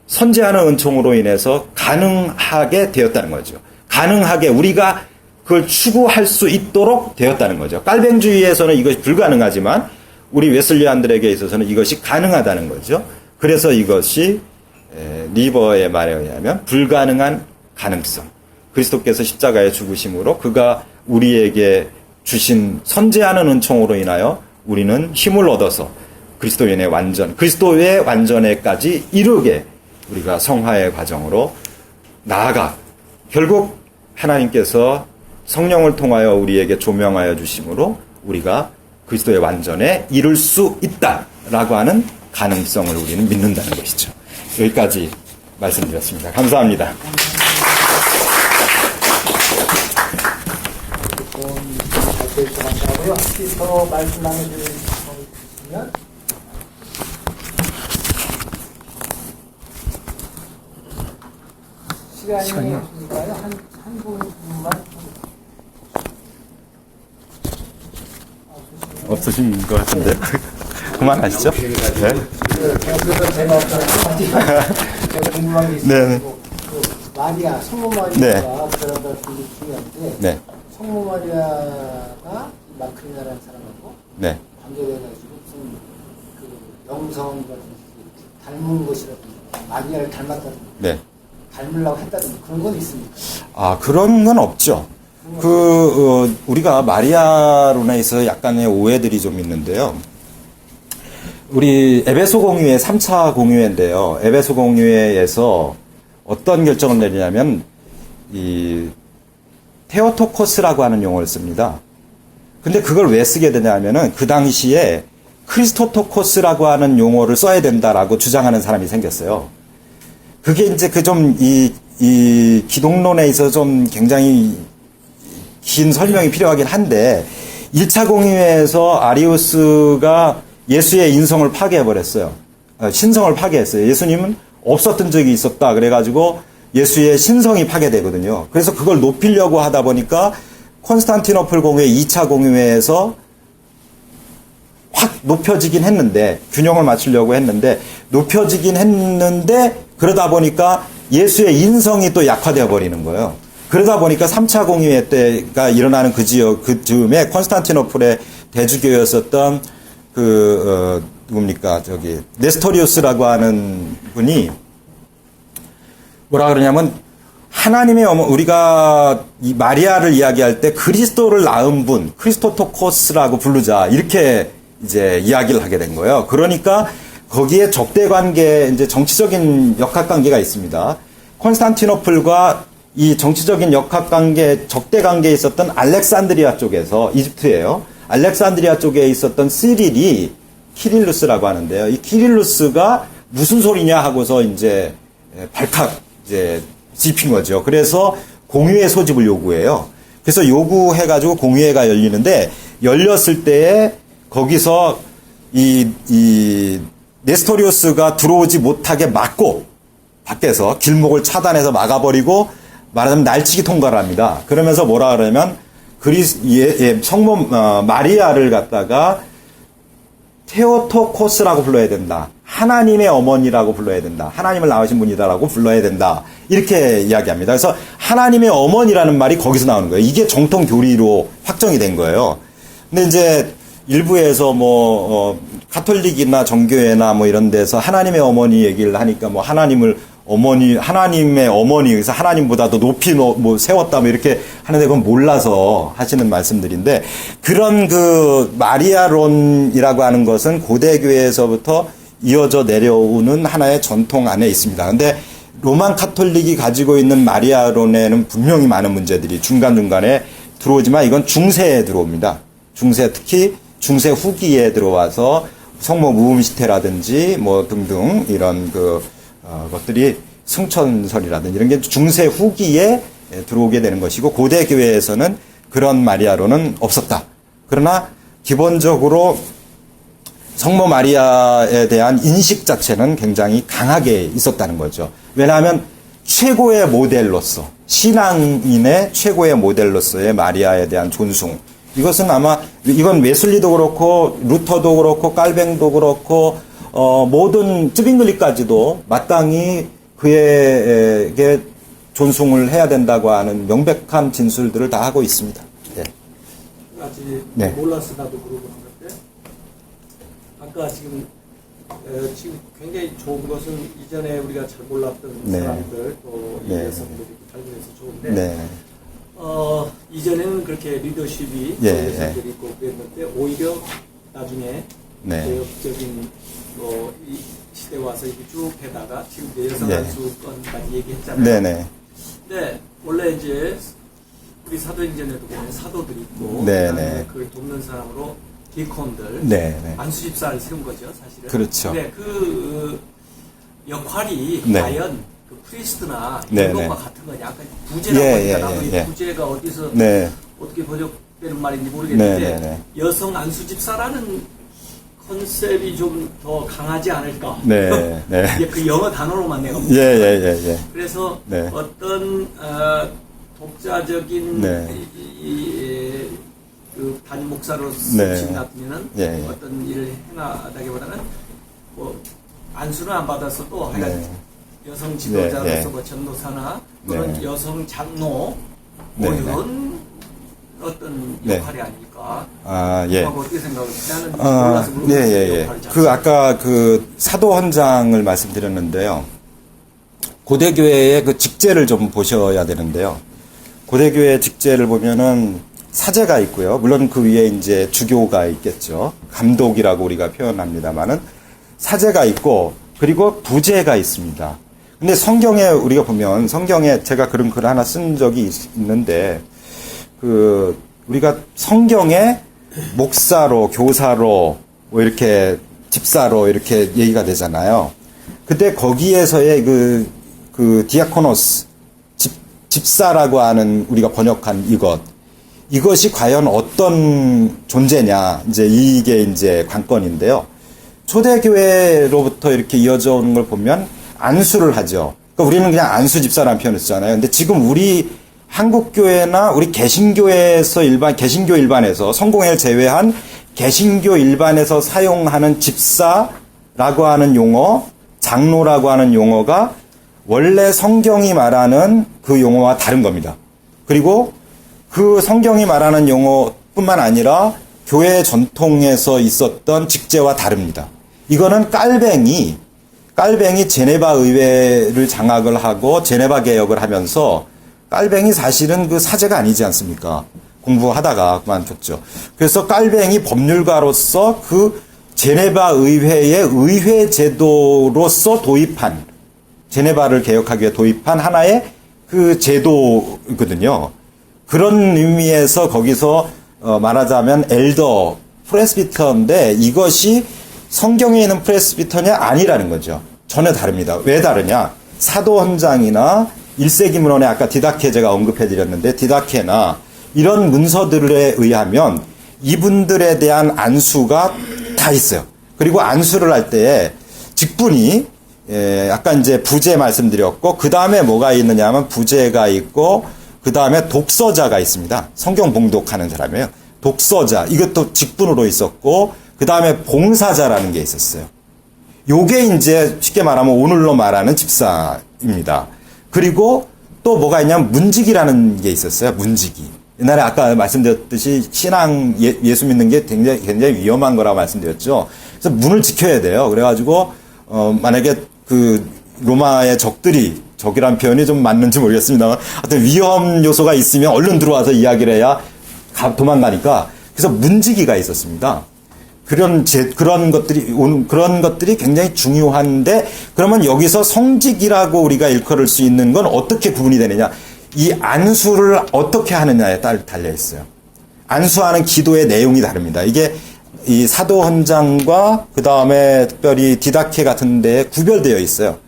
선재하는 은총으로 인해서 가능하게 되었다는 거죠. 가능하게 우리가 그걸 추구할 수 있도록 되었다는 거죠. 깔뱅주의에서는 이것이 불가능하지만 우리 웨슬리안들에게 있어서는 이것이 가능하다는 거죠. 그래서 이것이 리버의 말에 의하면 불가능한 가능성. 그리스도께서 십자가에 죽으심으로 그가 우리에게 주신 선재하는 은총으로 인하여 우리는 힘을 얻어서 그리스도인의 완전, 그리스도의 완전에까지 이르게 우리가 성화의 과정으로 나아가 결국 하나님께서 성령을 통하여 우리에게 조명하여 주심으로 우리가 그리스도의 완전에 이룰 수 있다라고 하는 가능성을 우리는 믿는다는 것이죠. 여기까지 말씀드렸습니다. 감사합니다. 감사하고요. 혹시 더 말씀 나눠주실 분 있으면 시간이 없으니까요. 한 분만 없으신 것 같은데 그만하시죠. 네. 그래서 제가 제가 궁금한 게 있어요. 네. 마리아, 성모 마리아가 네. 그런 것들이 중요한데 네. 성모 마리아가 마크리나라는 사람하고 네. 관계돼가지고 무슨 그 영성 같은 닮은 것이라든지 마리아를 닮았다든지 네. 닮으려고 했다든지 그런 건 있습니까? 아, 그런 건 없죠. 우리가 마리아론에 있어서 약간의 오해들이 좀 있는데요. 우리 에베소 공유회 3차 공유회인데요. 에베소 공유회에서 어떤 결정을 내리냐면, 이, 테오토코스라고 하는 용어를 씁니다. 근데 그걸 왜 쓰게 되냐면은 그 당시에 크리스토토코스라고 하는 용어를 써야 된다라고 주장하는 사람이 생겼어요. 그게 이제 이 기독론에 있어서 좀 굉장히 긴 설명이 필요하긴 한데 1차 공의회에서 아리우스가 예수의 인성을 파괴해버렸어요. 신성을 파괴했어요. 예수님은 없었던 적이 있었다. 그래가지고 예수의 신성이 파괴되거든요. 그래서 그걸 높이려고 하다 보니까 콘스탄티노플 공의회 2차 공의회에서 확 높여지긴 했는데 균형을 맞추려고 했는데 높여지긴 했는데 그러다 보니까 예수의 인성이 또 약화되어 버리는 거예요. 그러다 보니까 3차 공의회 때가 일어나는 그 즈음에 콘스탄티노플의 대주교였었던 누굽니까? 네스토리우스라고 하는 분이 뭐라 그러냐면 하나님의 우리가 이 마리아를 이야기할 때 그리스도를 낳은 분, 크리스토토코스라고 부르자. 이렇게 이제 이야기를 하게 된 거예요. 그러니까 거기에 적대 관계, 이제 정치적인 역학 관계가 있습니다. 콘스탄티노플과 이 정치적인 역학 관계, 적대 관계에 있었던 알렉산드리아 쪽에서, 이집트예요. 알렉산드리아 쪽에 있었던 시릴이 키릴루스라고 하는데요. 이 키릴루스가 무슨 소리냐 하고서 이제 발칵 이제 짚힌 거죠. 그래서 공의회 소집을 요구해요. 그래서 요구해가지고 공의회가 열리는데 열렸을 때에 거기서 이 네스토리우스가 들어오지 못하게 막고 밖에서 길목을 차단해서 막아버리고 말하자면 날치기 통과를 합니다. 그러면서 뭐라 그러냐면 성모 마리아를 갖다가 테오토코스라고 불러야 된다. 하나님의 어머니라고 불러야 된다. 하나님을 낳으신 분이다라고 불러야 된다. 이렇게 이야기합니다. 그래서 하나님의 어머니라는 말이 거기서 나오는 거예요. 이게 정통 교리로 확정이 된 거예요. 근데 이제 일부에서 카톨릭이나 정교회나 이런 데서 하나님의 어머니 얘기를 하니까 하나님의 어머니, 그래서 하나님보다 더 높이 세웠다, 이렇게 하는데 그건 몰라서 하시는 말씀들인데, 그런 마리아론이라고 하는 것은 고대교회에서부터 이어져 내려오는 하나의 전통 안에 있습니다. 근데 로만 카톨릭이 가지고 있는 마리아론에는 분명히 많은 문제들이 중간중간에 들어오지만 이건 중세에 들어옵니다. 중세, 특히 중세 후기에 들어와서 성모 무음시태라든지 뭐 등등 이런 것들이 승천설이라든지 이런 게 중세 후기에 들어오게 되는 것이고 고대 교회에서는 그런 마리아론은 없었다. 그러나 기본적으로 성모 마리아에 대한 인식 자체는 굉장히 강하게 있었다는 거죠. 왜냐하면 최고의 모델로서, 신앙인의 최고의 모델로서의 마리아에 대한 존숭. 이것은 아마, 이건 웨슬리도 그렇고, 루터도 그렇고, 깔뱅도 그렇고, 모든 쯔빙글리까지도 마땅히 그에게 존숭을 해야 된다고 하는 명백한 진술들을 다 하고 있습니다. 네. 아직 네. 몰라서 나도 그러고 하는데, 아까 지금 굉장히 좋은 것은 이전에 우리가 잘 몰랐던 네. 사람들 또 이 네. 여성들이 발견해서 좋은데 네. 이전에는 그렇게 리더십이 예, 여성들이 있고 그랬는데 오히려 나중에 네. 개혁적인 이 시대 와서 이렇게 쭉 해다가 지금 이제 여성 네. 안수권까지 얘기했잖아요. 네네. 근데 원래 이제 우리 사도행전에도 보면 사도들이 있고 네네. 그다음에 그걸 돕는 사람으로 디콘들, 네네. 안수집사를 세운 거죠, 사실은. 그렇죠. 근데 그 역할이 네. 과연 그 프리스트나 네네. 이것과 같은 거냐? 약간 부제라고 예, 하니까 예, 나도 이 예. 부제가 어디서 네. 어떻게 번역되는 말인지 모르겠는데 네네네. 여성 안수집사라는 컨셉이 좀 더 강하지 않을까? 네. 네. 그 영어 단어로만 내가 예, 예, 예, 예. 그래서 네. 어떤 독자적인 네. 그 단임 목사로서 네. 지금 같으면은 예, 예. 어떤 일을 행하다기보다는 뭐 안수는 안 받았어도 하여간 네. 여성 지도자로서 네, 네. 뭐 전도사나 또는 네. 여성 장로 네, 뭐 네. 이런 어떤 네. 역할이 아닐까? 아, 예. 어떻게 생각하세요? 나는 몰라서 예, 예, 예. 역할을 잘 아까 사도헌장을 말씀드렸는데요. 고대교회의 그 직제를 좀 보셔야 되는데요. 고대교회 직제를 보면은 사제가 있고요. 물론 그 위에 이제 주교가 있겠죠. 감독이라고 우리가 표현합니다만은 사제가 있고 그리고 부제가 있습니다. 근데 성경에 우리가 보면 성경에 제가 그런 글 하나 쓴 적이 있는데 우리가 성경에 목사로, 교사로, 뭐 이렇게 집사로 이렇게 얘기가 되잖아요. 그때 거기에서의 디아코노스, 집사라고 하는 우리가 번역한 이것이 과연 어떤 존재냐, 이게 관건인데요. 초대교회로부터 이렇게 이어져 오는 걸 보면 안수를 하죠. 그러니까 우리는 그냥 안수 집사라는 표현을 쓰잖아요. 근데 지금 우리 한국교회나 우리 개신교 일반에서 성공회를 제외한 개신교 일반에서 사용하는 집사라고 하는 용어, 장로라고 하는 용어가 원래 성경이 말하는 그 용어와 다른 겁니다. 그리고 그 성경이 말하는 용어뿐만 아니라 교회 전통에서 있었던 직제와 다릅니다. 이거는 깔뱅이 제네바 의회를 장악을 하고 제네바 개혁을 하면서 깔뱅이 사실은 그 사제가 아니지 않습니까? 공부하다가 그만뒀죠. 그래서 깔뱅이 법률가로서 그 제네바 의회의 의회 제도로서 도입한, 제네바를 개혁하기 위해 도입한 하나의 그 제도거든요. 그런 의미에서 거기서 말하자면 엘더, 프레스비터인데 이것이 성경에 있는 프레스비터냐 아니라는 거죠. 전혀 다릅니다. 왜 다르냐? 사도헌장이나 1세기 문헌에 아까 디다케 제가 언급해드렸는데 디다케나 이런 문서들에 의하면 이분들에 대한 안수가 다 있어요. 그리고 안수를 할 때에 직분이 아까 부제 말씀드렸고 그 다음에 뭐가 있느냐 하면 부제가 있고 그 다음에 독서자가 있습니다. 성경 봉독하는 사람이에요. 독서자 이것도 직분으로 있었고 그 다음에 봉사자라는 게 있었어요. 요게 쉽게 말하면 오늘로 말하는 집사입니다. 그리고 또 뭐가 있냐면 문직이라는 게 있었어요. 문직이. 옛날에 아까 말씀드렸듯이 신앙 예수 믿는 게 굉장히 위험한 거라고 말씀드렸죠. 그래서 문을 지켜야 돼요. 그래가지고 만약에 로마의 적이란 표현이 좀 맞는지 모르겠습니다만 하여튼 위험 요소가 있으면 얼른 들어와서 이야기를 해야 도망가니까 그래서 문지기가 있었습니다. 그런 것들이 굉장히 중요한데, 그러면 여기서 성직이라고 우리가 일컬을 수 있는 건 어떻게 구분이 되느냐? 이 안수를 어떻게 하느냐에 달려 있어요. 안수하는 기도의 내용이 다릅니다. 이게 이 사도 헌장과 그 다음에 특별히 디다케 같은 데에 구별되어 있어요.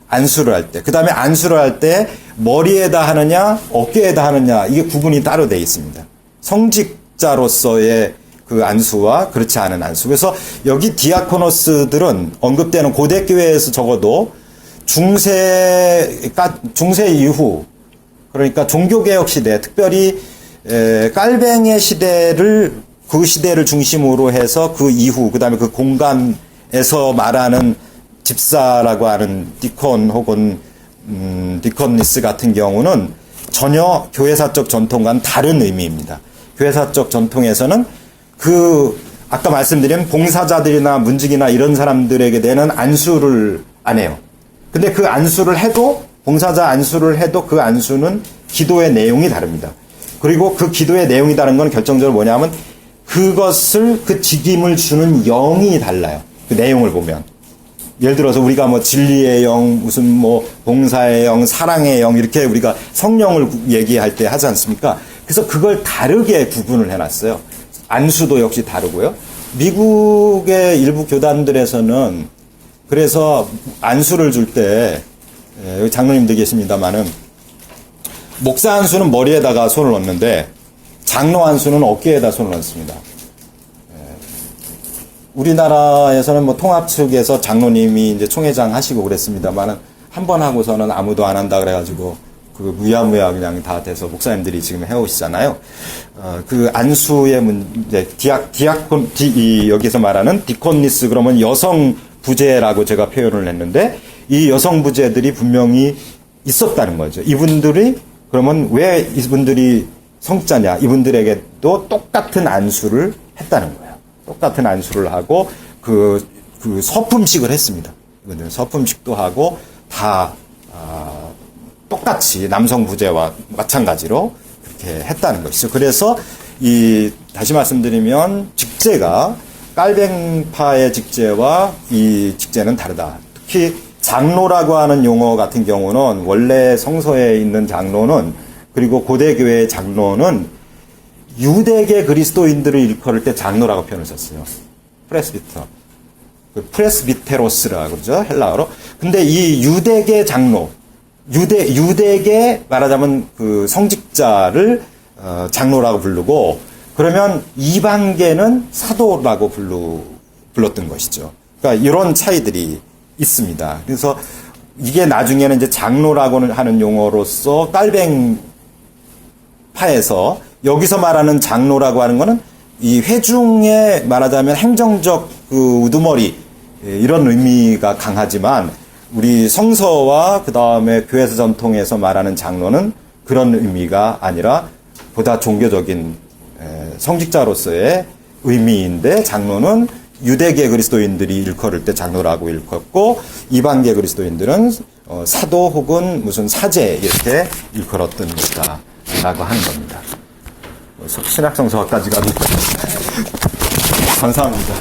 안수를 할 때. 그 다음에 안수를 할 때 머리에다 하느냐, 어깨에다 하느냐, 이게 구분이 따로 되어 있습니다. 성직자로서의 그 안수와 그렇지 않은 안수. 그래서 여기 디아코노스들은 언급되는 고대교회에서 적어도 중세 이후, 그러니까 종교개혁 시대, 특별히 깔뱅의 시대를, 그 시대를 중심으로 해서 그 이후, 그 다음에 그 공간에서 말하는 집사라고 하는 디콘 혹은 디콘니스 같은 경우는 전혀 교회사적 전통과는 다른 의미입니다. 교회사적 전통에서는 아까 말씀드린 봉사자들이나 문직이나 이런 사람들에게 되는 안수를 안 해요. 근데 그 안수를 해도, 봉사자 안수를 해도 그 안수는 기도의 내용이 다릅니다. 그리고 그 기도의 내용이 다른 건 결정적으로 뭐냐면 그 직임을 주는 영이 달라요. 그 내용을 보면. 예를 들어서 우리가 뭐 진리의 영, 무슨 뭐 봉사의 영, 사랑의 영, 이렇게 우리가 성령을 얘기할 때 하지 않습니까? 그래서 그걸 다르게 구분을 해놨어요. 안수도 역시 다르고요. 미국의 일부 교단들에서는 그래서 안수를 줄 때, 여기 장로님도 계십니다만은, 목사 안수는 머리에다가 손을 얹는데, 장로 안수는 어깨에다 손을 얹습니다. 우리나라에서는 뭐 통합 측에서 장로님이 이제 총회장 하시고 그랬습니다만은, 한 번 하고서는 아무도 안 한다 그래가지고, 무야무야 그냥 다 돼서 목사님들이 지금 해오시잖아요. 그 안수의 문제, 여기서 말하는 디콘니스, 그러면 여성 부제라고 제가 표현을 했는데, 이 여성 부제들이 분명히 있었다는 거죠. 이분들이, 그러면 왜 이분들이 성자냐? 이분들에게도 똑같은 안수를 했다는 거예요. 똑같은 안수를 하고, 서품식을 했습니다. 이분들은 서품식도 하고, 다, 똑같이 남성 부제와 마찬가지로 그렇게 했다는 것이죠. 그래서 다시 말씀드리면 직제가 깔뱅파의 직제와 이 직제는 다르다. 특히 장로라고 하는 용어 같은 경우는 원래 성서에 있는 장로는, 그리고 고대교회의 장로는 유대계 그리스도인들을 일컬을 때 장로라고 표현을 썼어요. 프레스비터. 프레스비테로스라고 그러죠. 헬라어로. 근데 이 유대계 장로, 유대계 말하자면 그 성직자를 장로라고 부르고, 그러면 이방계는 사도라고 불렀던 것이죠. 그러니까 이런 차이들이 있습니다. 그래서 이게 나중에는 이제 장로라고 하는 용어로서 깔뱅파에서, 여기서 말하는 장로라고 하는 거는 이 회중에 말하자면 행정적 우두머리, 이런 의미가 강하지만, 우리 성서와 그 다음에 교회사 전통에서 말하는 장로는 그런 의미가 아니라 보다 종교적인 성직자로서의 의미인데, 장로는 유대계 그리스도인들이 일컬을 때 장로라고 일컫고, 이방계 그리스도인들은 사도 혹은 무슨 사제 이렇게 일컬었던 것이다라고 하는 겁니다. 신학성서까지 가도 감사합니다.